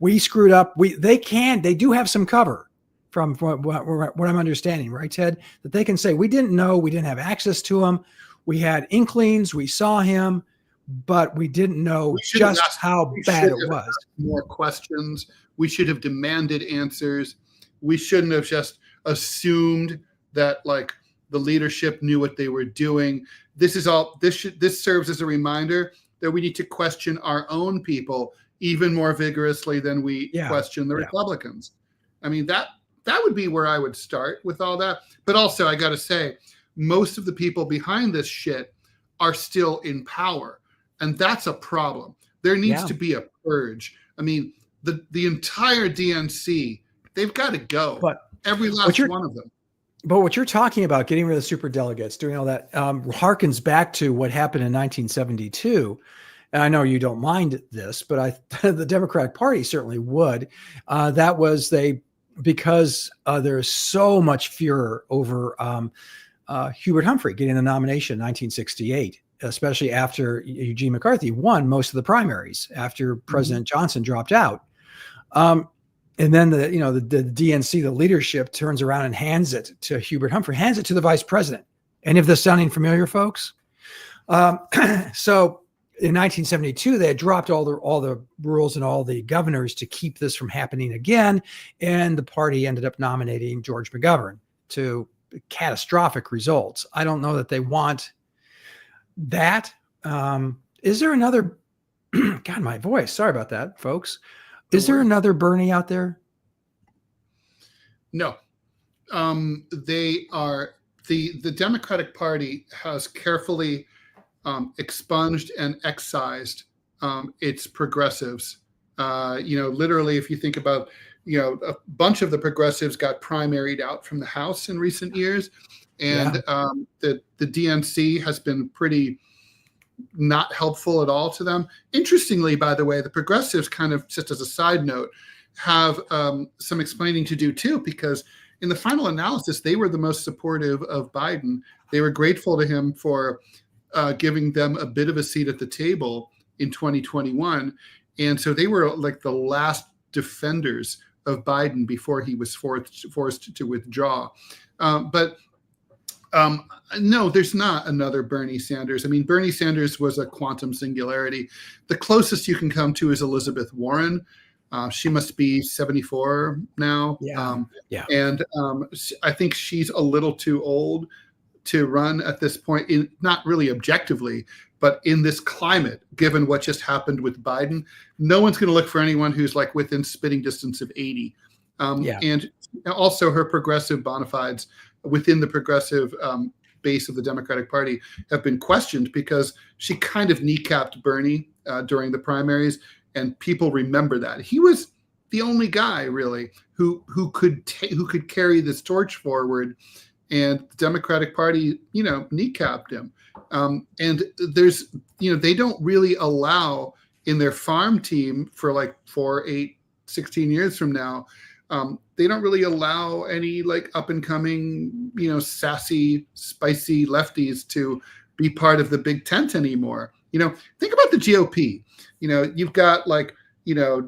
we screwed up. They do have some cover from what I'm understanding, right, Ted? That they can say, we didn't know, we didn't have access to him. We had inklings, we saw him, but we didn't know just how bad it was. More questions. We should have demanded answers. We shouldn't have just assumed that like the leadership knew what they were doing. This serves as a reminder that we need to question our own people even more vigorously than we question the Republicans. I mean, that would be where I would start with all that. But also, I got to say, most of the people behind this shit are still in power, and that's a problem. There needs to be a purge. I mean, the entire DNC, they've got to go. But every last one of them. But what you're talking about, getting rid of the superdelegates, doing all that, harkens back to what happened in 1972. And I know you don't mind this, but the Democratic Party certainly would. That was because there's so much furor over Hubert Humphrey getting the nomination in 1968, especially after Eugene McCarthy won most of the primaries after President Johnson dropped out. And then the DNC, the leadership, turns around and hands it to Hubert Humphrey, hands it to the vice president. Any of this sounding familiar, folks? So in 1972, they had dropped all the rules and all the governors to keep this from happening again. And the party ended up nominating George McGovern to catastrophic results. I don't know that they want that. Is there another God, my voice. Sorry about that, folks. Don't Is there worry. another Bernie out there? No. They are the Democratic Party has carefully expunged and excised its progressives. Literally, if you think about, a bunch of the progressives got primaried out from the House in recent years, and the DNC has been pretty not helpful at all to them. Interestingly, by the way, the progressives, kind of just as a side note, have some explaining to do too, because in the final analysis, they were the most supportive of Biden. They were grateful to him for giving them a bit of a seat at the table in 2021. And so they were like the last defenders of Biden before he was forced to withdraw. No, there's not another Bernie Sanders. I mean, Bernie Sanders was a quantum singularity. The closest you can come to is Elizabeth Warren. She must be 74 now. And I think she's a little too old to run at this point, not really objectively, but in this climate, given what just happened with Biden. No one's going to look for anyone who's like within spitting distance of 80. And also her progressive bona fides within the progressive base of the Democratic Party have been questioned because she kind of kneecapped Bernie during the primaries. And people remember that. He was the only guy really who could carry this torch forward, and the Democratic Party, kneecapped him. And there's, they don't really allow in their farm team for like 4, 8, 16 years from now, they don't really allow any like up and coming, sassy, spicy lefties to be part of the big tent anymore. Think about the GOP. You've got like,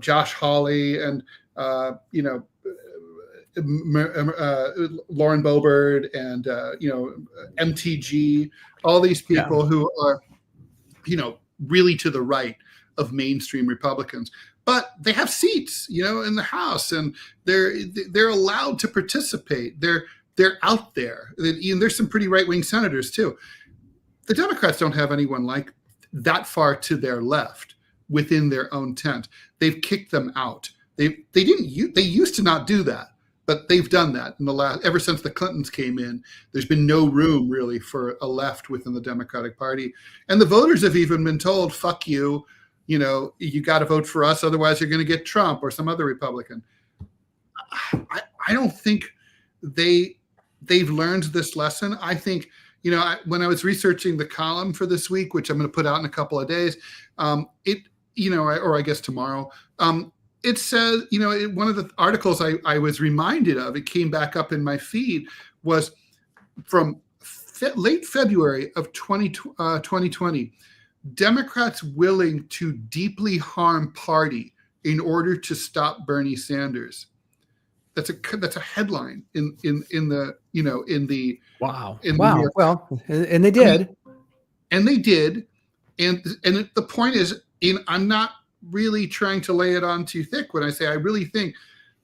Josh Hawley and, Lauren Boebert and, MTG, all these people who are, really to the right of mainstream Republicans, but they have seats, in the House, and they're allowed to participate. They're out there. And there's some pretty right-wing senators too. The Democrats don't have anyone like that far to their left within their own tent. They've kicked them out. They used to not do that, but they've done that ever since the Clintons came in. There's been no room really for a left within the Democratic Party. And the voters have even been told, fuck you, you got to vote for us. Otherwise you're going to get Trump or some other Republican. I don't think they've learned this lesson. I think, when I was researching the column for this week, which I'm going to put out in a couple of days, or I guess tomorrow, it says, one of the articles I was reminded of, it came back up in my feed, was from late February of 2020, Democrats willing to deeply harm party in order to stop Bernie Sanders. That's a headline in the wow. Well, and they did. And they did. And the point is, I'm not really trying to lay it on too thick when I say I really think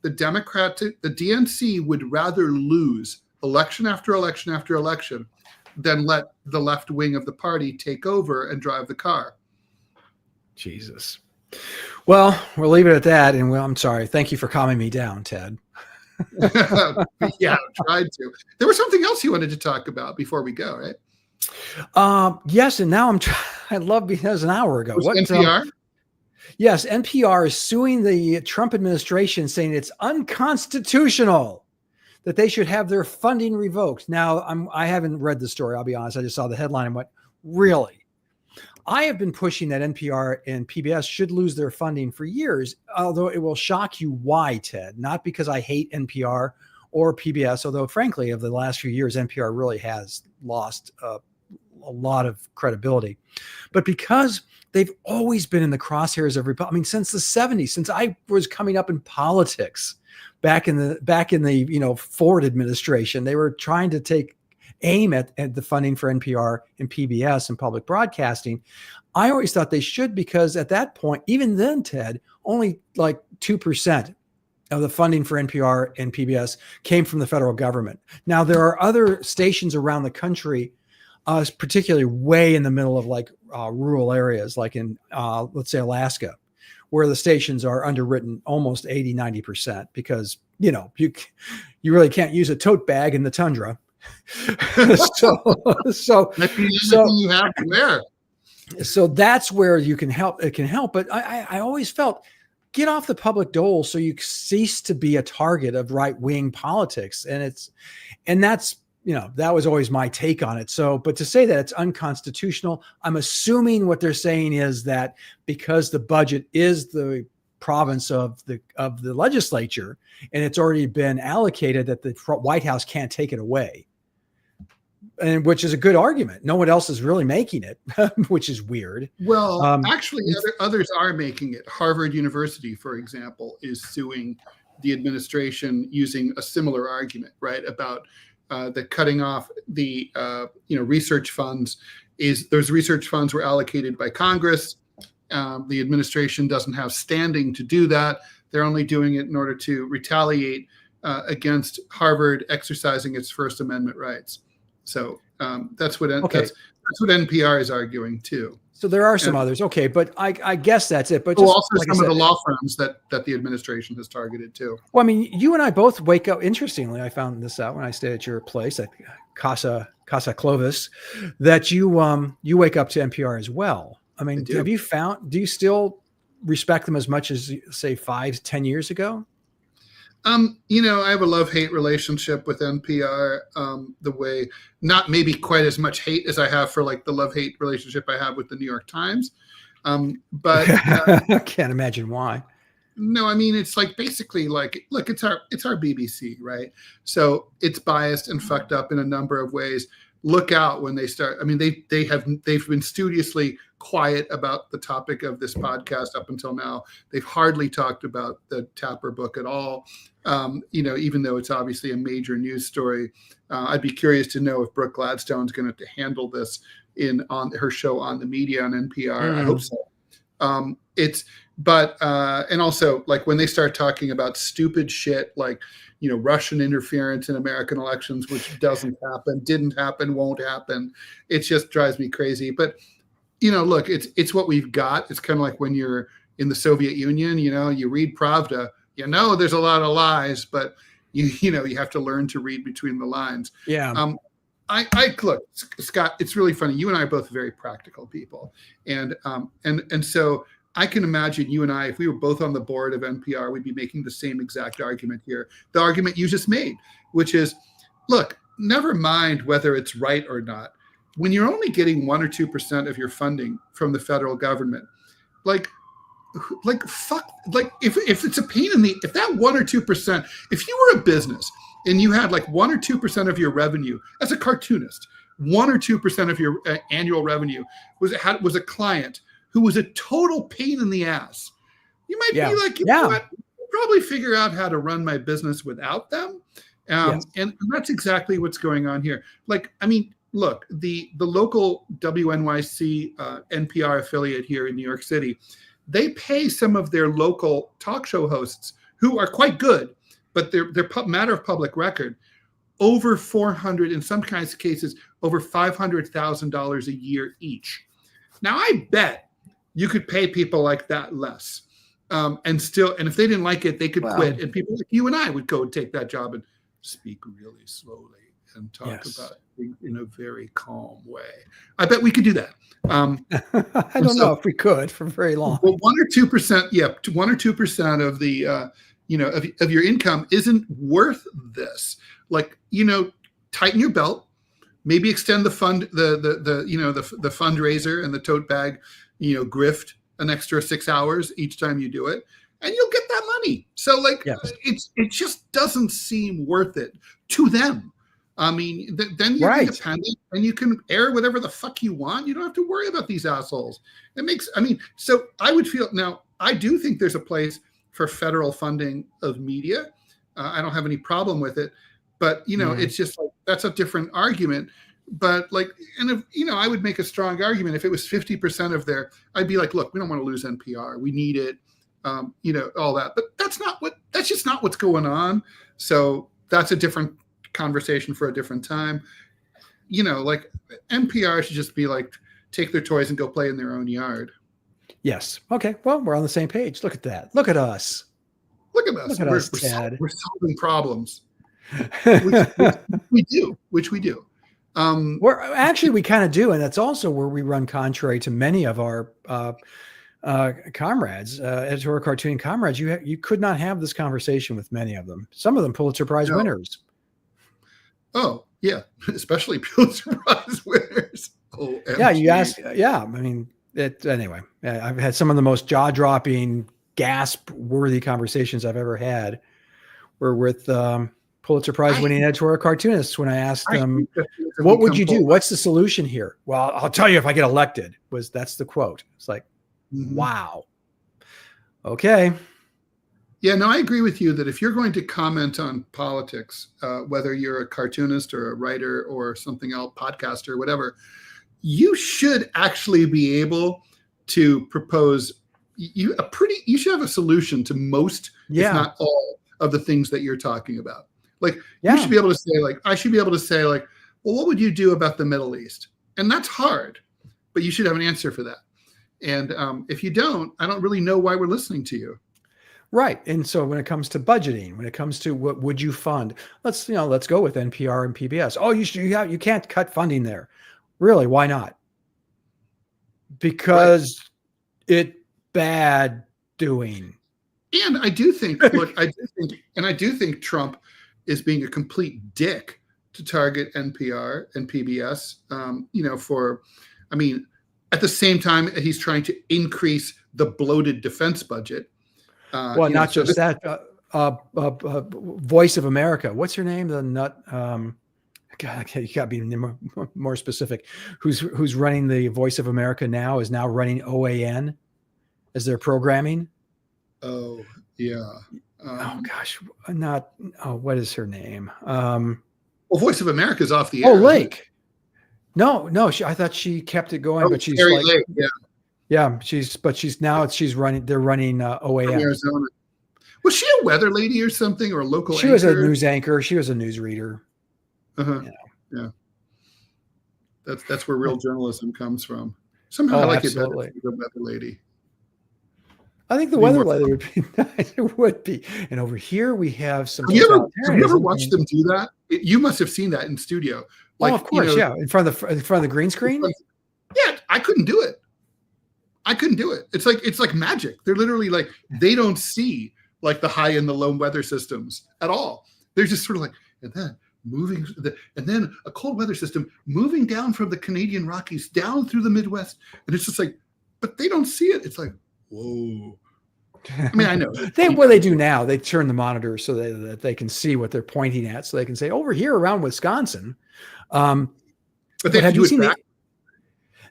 the DNC would rather lose election after election after election than let the left wing of the party take over and drive the car. Jesus. Well, we'll leave it at that. And I'm sorry. Thank you for calming me down, Ted. Yeah, I tried to. There was something else you wanted to talk about before we go, right? Yes, and now I love because an hour ago. What NPR? Yes, NPR is suing the Trump administration, saying it's unconstitutional that they should have their funding revoked. Now, I haven't read the story. I'll be honest. I just saw the headline and went, really? I have been pushing that NPR and PBS should lose their funding for years, although it will shock you why, Ted. Not because I hate NPR or PBS, although frankly, of the last few years, NPR really has lost a lot of credibility, but because they've always been in the crosshairs of since the 70s, since I was coming up in politics back in the Ford administration, they were trying to take aim at the funding for NPR and PBS and public broadcasting. I always thought they should, because at that point, even then, Ted, only like 2% of the funding for NPR and PBS came from the federal government. Now, there are other stations around the country particularly way in the middle of like rural areas, like in, let's say, Alaska, where the stations are underwritten almost 80, 90% because, you know, you really can't use a tote bag in the tundra. so That's the only thing you have to wear. So that's where you can help. It can help. But I always felt, get off the public dole so you cease to be a target of right-wing politics. And that's, you know, that was always my take on it. So, but to say that it's unconstitutional, I'm assuming what they're saying is that because the budget is the province of the legislature and it's already been allocated, that the White House can't take it away. And which is a good argument. No one else is really making it, which is weird. Well, actually, others are making it. Harvard University, for example, is suing the administration using a similar argument, right? About the cutting off the research funds. Those research funds were allocated by Congress. The administration doesn't have standing to do that. They're only doing it in order to retaliate against Harvard exercising its First Amendment rights. So that's what NPR is arguing too. So there are some others, okay, but I guess that's it. But also like some of the law firms that the administration has targeted too. Well, I mean, you and I both wake up. Interestingly, I found this out when I stayed at your place at Casa Clovis, that you wake up to NPR as well. I mean, do you still respect them as much as, say, 5-10 years ago? I have a love-hate relationship with NPR, the way, not maybe quite as much hate as I have for like the love-hate relationship I have with the New York Times. But I can't imagine why. No, I mean, it's like basically like, look, it's our BBC, right? So it's biased and fucked up in a number of ways. Look out when they start. I mean, they've been studiously quiet about the topic of this podcast up until now. They've hardly talked about the Tapper book at all. Even though it's obviously a major news story, I'd be curious to know if Brooke Gladstone's going to handle this on her show On the Media on NPR. I hope so. And also like when they start talking about stupid shit like, Russian interference in American elections, which doesn't happen, didn't happen, won't happen. It just drives me crazy. But, look, it's what we've got. It's kind of like when you're in the Soviet Union, you read Pravda, there's a lot of lies, but you have to learn to read between the lines. Yeah. Look, Scott, it's really funny. You and I are both very practical people. And so I can imagine you and I, if we were both on the board of NPR, we'd be making the same exact argument here. The argument you just made, which is, look, never mind whether it's right or not. When you're only getting 1 or 2% of your funding from the federal government, fuck, if it's a pain in the, if that 1 or 2%, if you were a business and you had like 1 or 2% of your revenue as a cartoonist, 1 or 2% of your annual revenue was a client who was a total pain in the ass, you might be like, you know what? I'll probably figure out how to run my business without them. And that's exactly what's going on here. Like, I mean, look, the local WNYC NPR affiliate here in New York City, they pay some of their local talk show hosts who are quite good, but they're matter of public record, over $400, in some kinds of cases, over $500,000 a year each. Now, I bet you could pay people like that less. And if they didn't like it, they could quit. And people like you and I would go and take that job and speak really slowly and talk about it in a very calm way. I bet we could do that. I don't know if we could for very long. Well, 1 or 2%, 1 or 2% of the, of your income isn't worth this. Like, tighten your belt, maybe extend the fund, the fundraiser and the tote bag, grift an extra 6 hours each time you do it, and you'll get that money. So it just doesn't seem worth it to them. I mean, then you're independent and you can air whatever the fuck you want. You don't have to worry about these assholes. So I would feel, now I do think there's a place for federal funding of media. I don't have any problem with it, but it's just like, that's a different argument. But like, and if, I would make a strong argument if it was 50% of I'd be like, look, we don't want to lose NPR. We need it. All that, but that's just not what's going on. So that's a different conversation for a different time. like NPR should just be like, take their toys and go play in their own yard. Yes. Okay. Well, we're on the same page. Look at that. Look at us. Look at us. Look at us, Ted. We're solving problems, which we do. We kind of do. And that's also where we run contrary to many of our comrades, editorial cartooning comrades. You could not have this conversation with many of them. Some of them Pulitzer Prize winners. Oh, yeah. Especially Pulitzer Prize winners. OMG. Yeah, you ask. Yeah, I mean, anyway, I've had some of the most jaw-dropping, gasp-worthy conversations I've ever had were with Pulitzer Prize-winning editorial cartoonists when I asked them, what would you do? What's the solution here? Well, I'll tell you if I get elected. That's the quote. It's like, wow. Okay. Yeah, no, I agree with you that if you're going to comment on politics, whether you're a cartoonist or a writer or something else, podcaster, whatever, you should actually be able to propose you should have a solution to most, if not all, of the things that you're talking about. Like you should be able to say, like, I should be able to say, like, well, what would you do about the Middle East? And that's hard, but you should have an answer for that. And if you don't, I don't really know why we're listening to you. Right. And so when it comes to budgeting, when it comes to what would you fund, let's go with NPR and PBS. Oh, you can't cut funding there. Really? Why not? Because it's bad doing. And I do think, I do think Trump is being a complete dick to target NPR and PBS. At the same time, he's trying to increase the bloated defense budget. Not just that. Voice of America. What's her name? The nut. God, you got to be more specific. Who's running the Voice of America now? Is now running OAN as their programming. Oh yeah. What is her name? Voice of America is off the air. Oh, Lake. No. I thought she kept it going, but she's like, late, she's running. They're running OAN. From Arizona. Was she a weather lady or something, or a local? She was a news anchor. She was a news reader. Yeah. That's where real journalism comes from. Somehow I like it better than the weather lady. I think the weather lady would be nice. It would be. And over here we have some. Have you ever watched them do that? You must have seen that in studio. Like, of course, in front of the green screen. Yeah, I couldn't do it. It's like magic. They're literally like, they don't see like the high and the low weather systems at all. They're just sort of like, and then a cold weather system moving down from the Canadian Rockies down through the Midwest, and it's just like, but they don't see it. It's like, whoa. I mean, I know. What they do now, they turn the monitor so that they can see what they're pointing at, so they can say over here around Wisconsin. But have you seen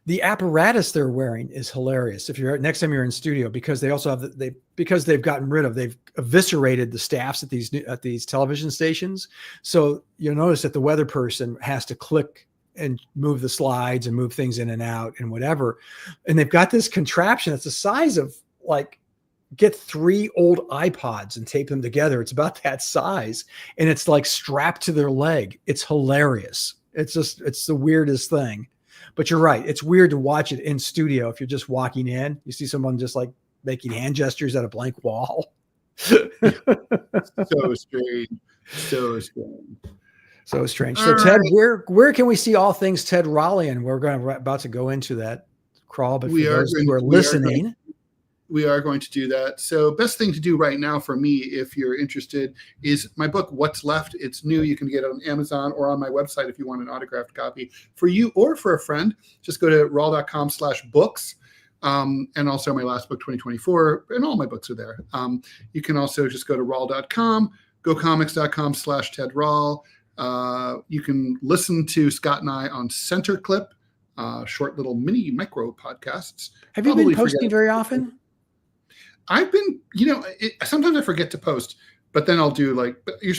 the apparatus they're wearing is hilarious. If next time you're in studio, because they also have because they've eviscerated the staffs at these television stations. So you'll notice that the weather person has to click and move the slides and move things in and out and whatever. And they've got this contraption that's the size of get 3 old iPods and tape them together. It's about that size. And it's like strapped to their leg. It's hilarious. It's the weirdest thing. But you're right. It's weird to watch it in studio. If you're just walking in, you see someone just like making hand gestures at a blank wall. So strange. So strange. So Ted, where can we see all things Ted Rallian? We're about to go into that crawl, but for those who are listening, we are going to do that. So best thing to do right now for me, if you're interested, is my book, What's Left. It's new. You can get it on Amazon or on my website if you want an autographed copy for you or for a friend. Just go to rall.com/books. And also my last book, 2024, and all my books are there. You can also just go to rall.com, gocomics.com/Ted Rall. You can listen to Scott and I on Center Clip, short little mini micro podcasts. Have you been posting very often? I've been, sometimes I forget to post, but then I'll do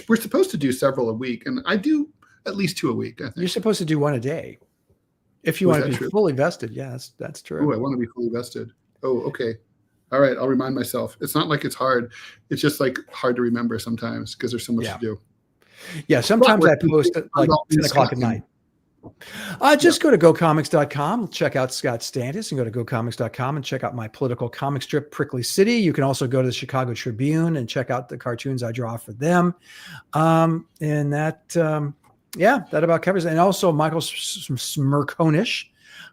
we're supposed to do several a week, and I do at least 2 a week, I think. You're supposed to do 1 a day. If you want to be fully vested. Yeah, that's true. Oh, I want to be fully vested. Oh, okay. All right. I'll remind myself. It's not like it's hard. It's just hard to remember sometimes because there's so much to do. Yeah. Sometimes I post at 10 o'clock at night. Just go to gocomics.com, check out Scott Stantis, and go to gocomics.com and check out my political comic strip, Prickly City. You can also go to the Chicago Tribune and check out the cartoons I draw for them. And that about covers it. And also Michael Smirkonish,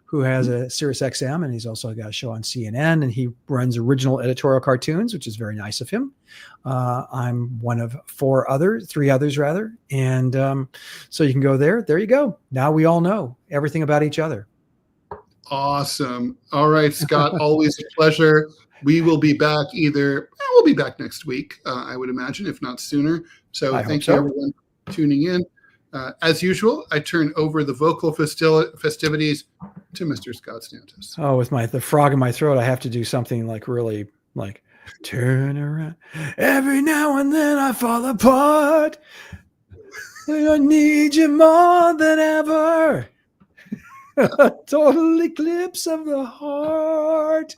who has a Sirius XM, and he's also got a show on CNN, and he runs original editorial cartoons, which is very nice of him. I'm one of three others rather. And so you can go there. There you go. Now we all know everything about each other. Awesome. All right, Scott, always a pleasure. We will be back we'll be back next week, I would imagine, if not sooner. So thank you everyone for tuning in. As usual, I turn over the vocal festivities to Mr. Scott Stantis. Oh, with the frog in my throat, I have to do something really turn around. Every now and then I fall apart. I need you more than ever. A total eclipse of the heart.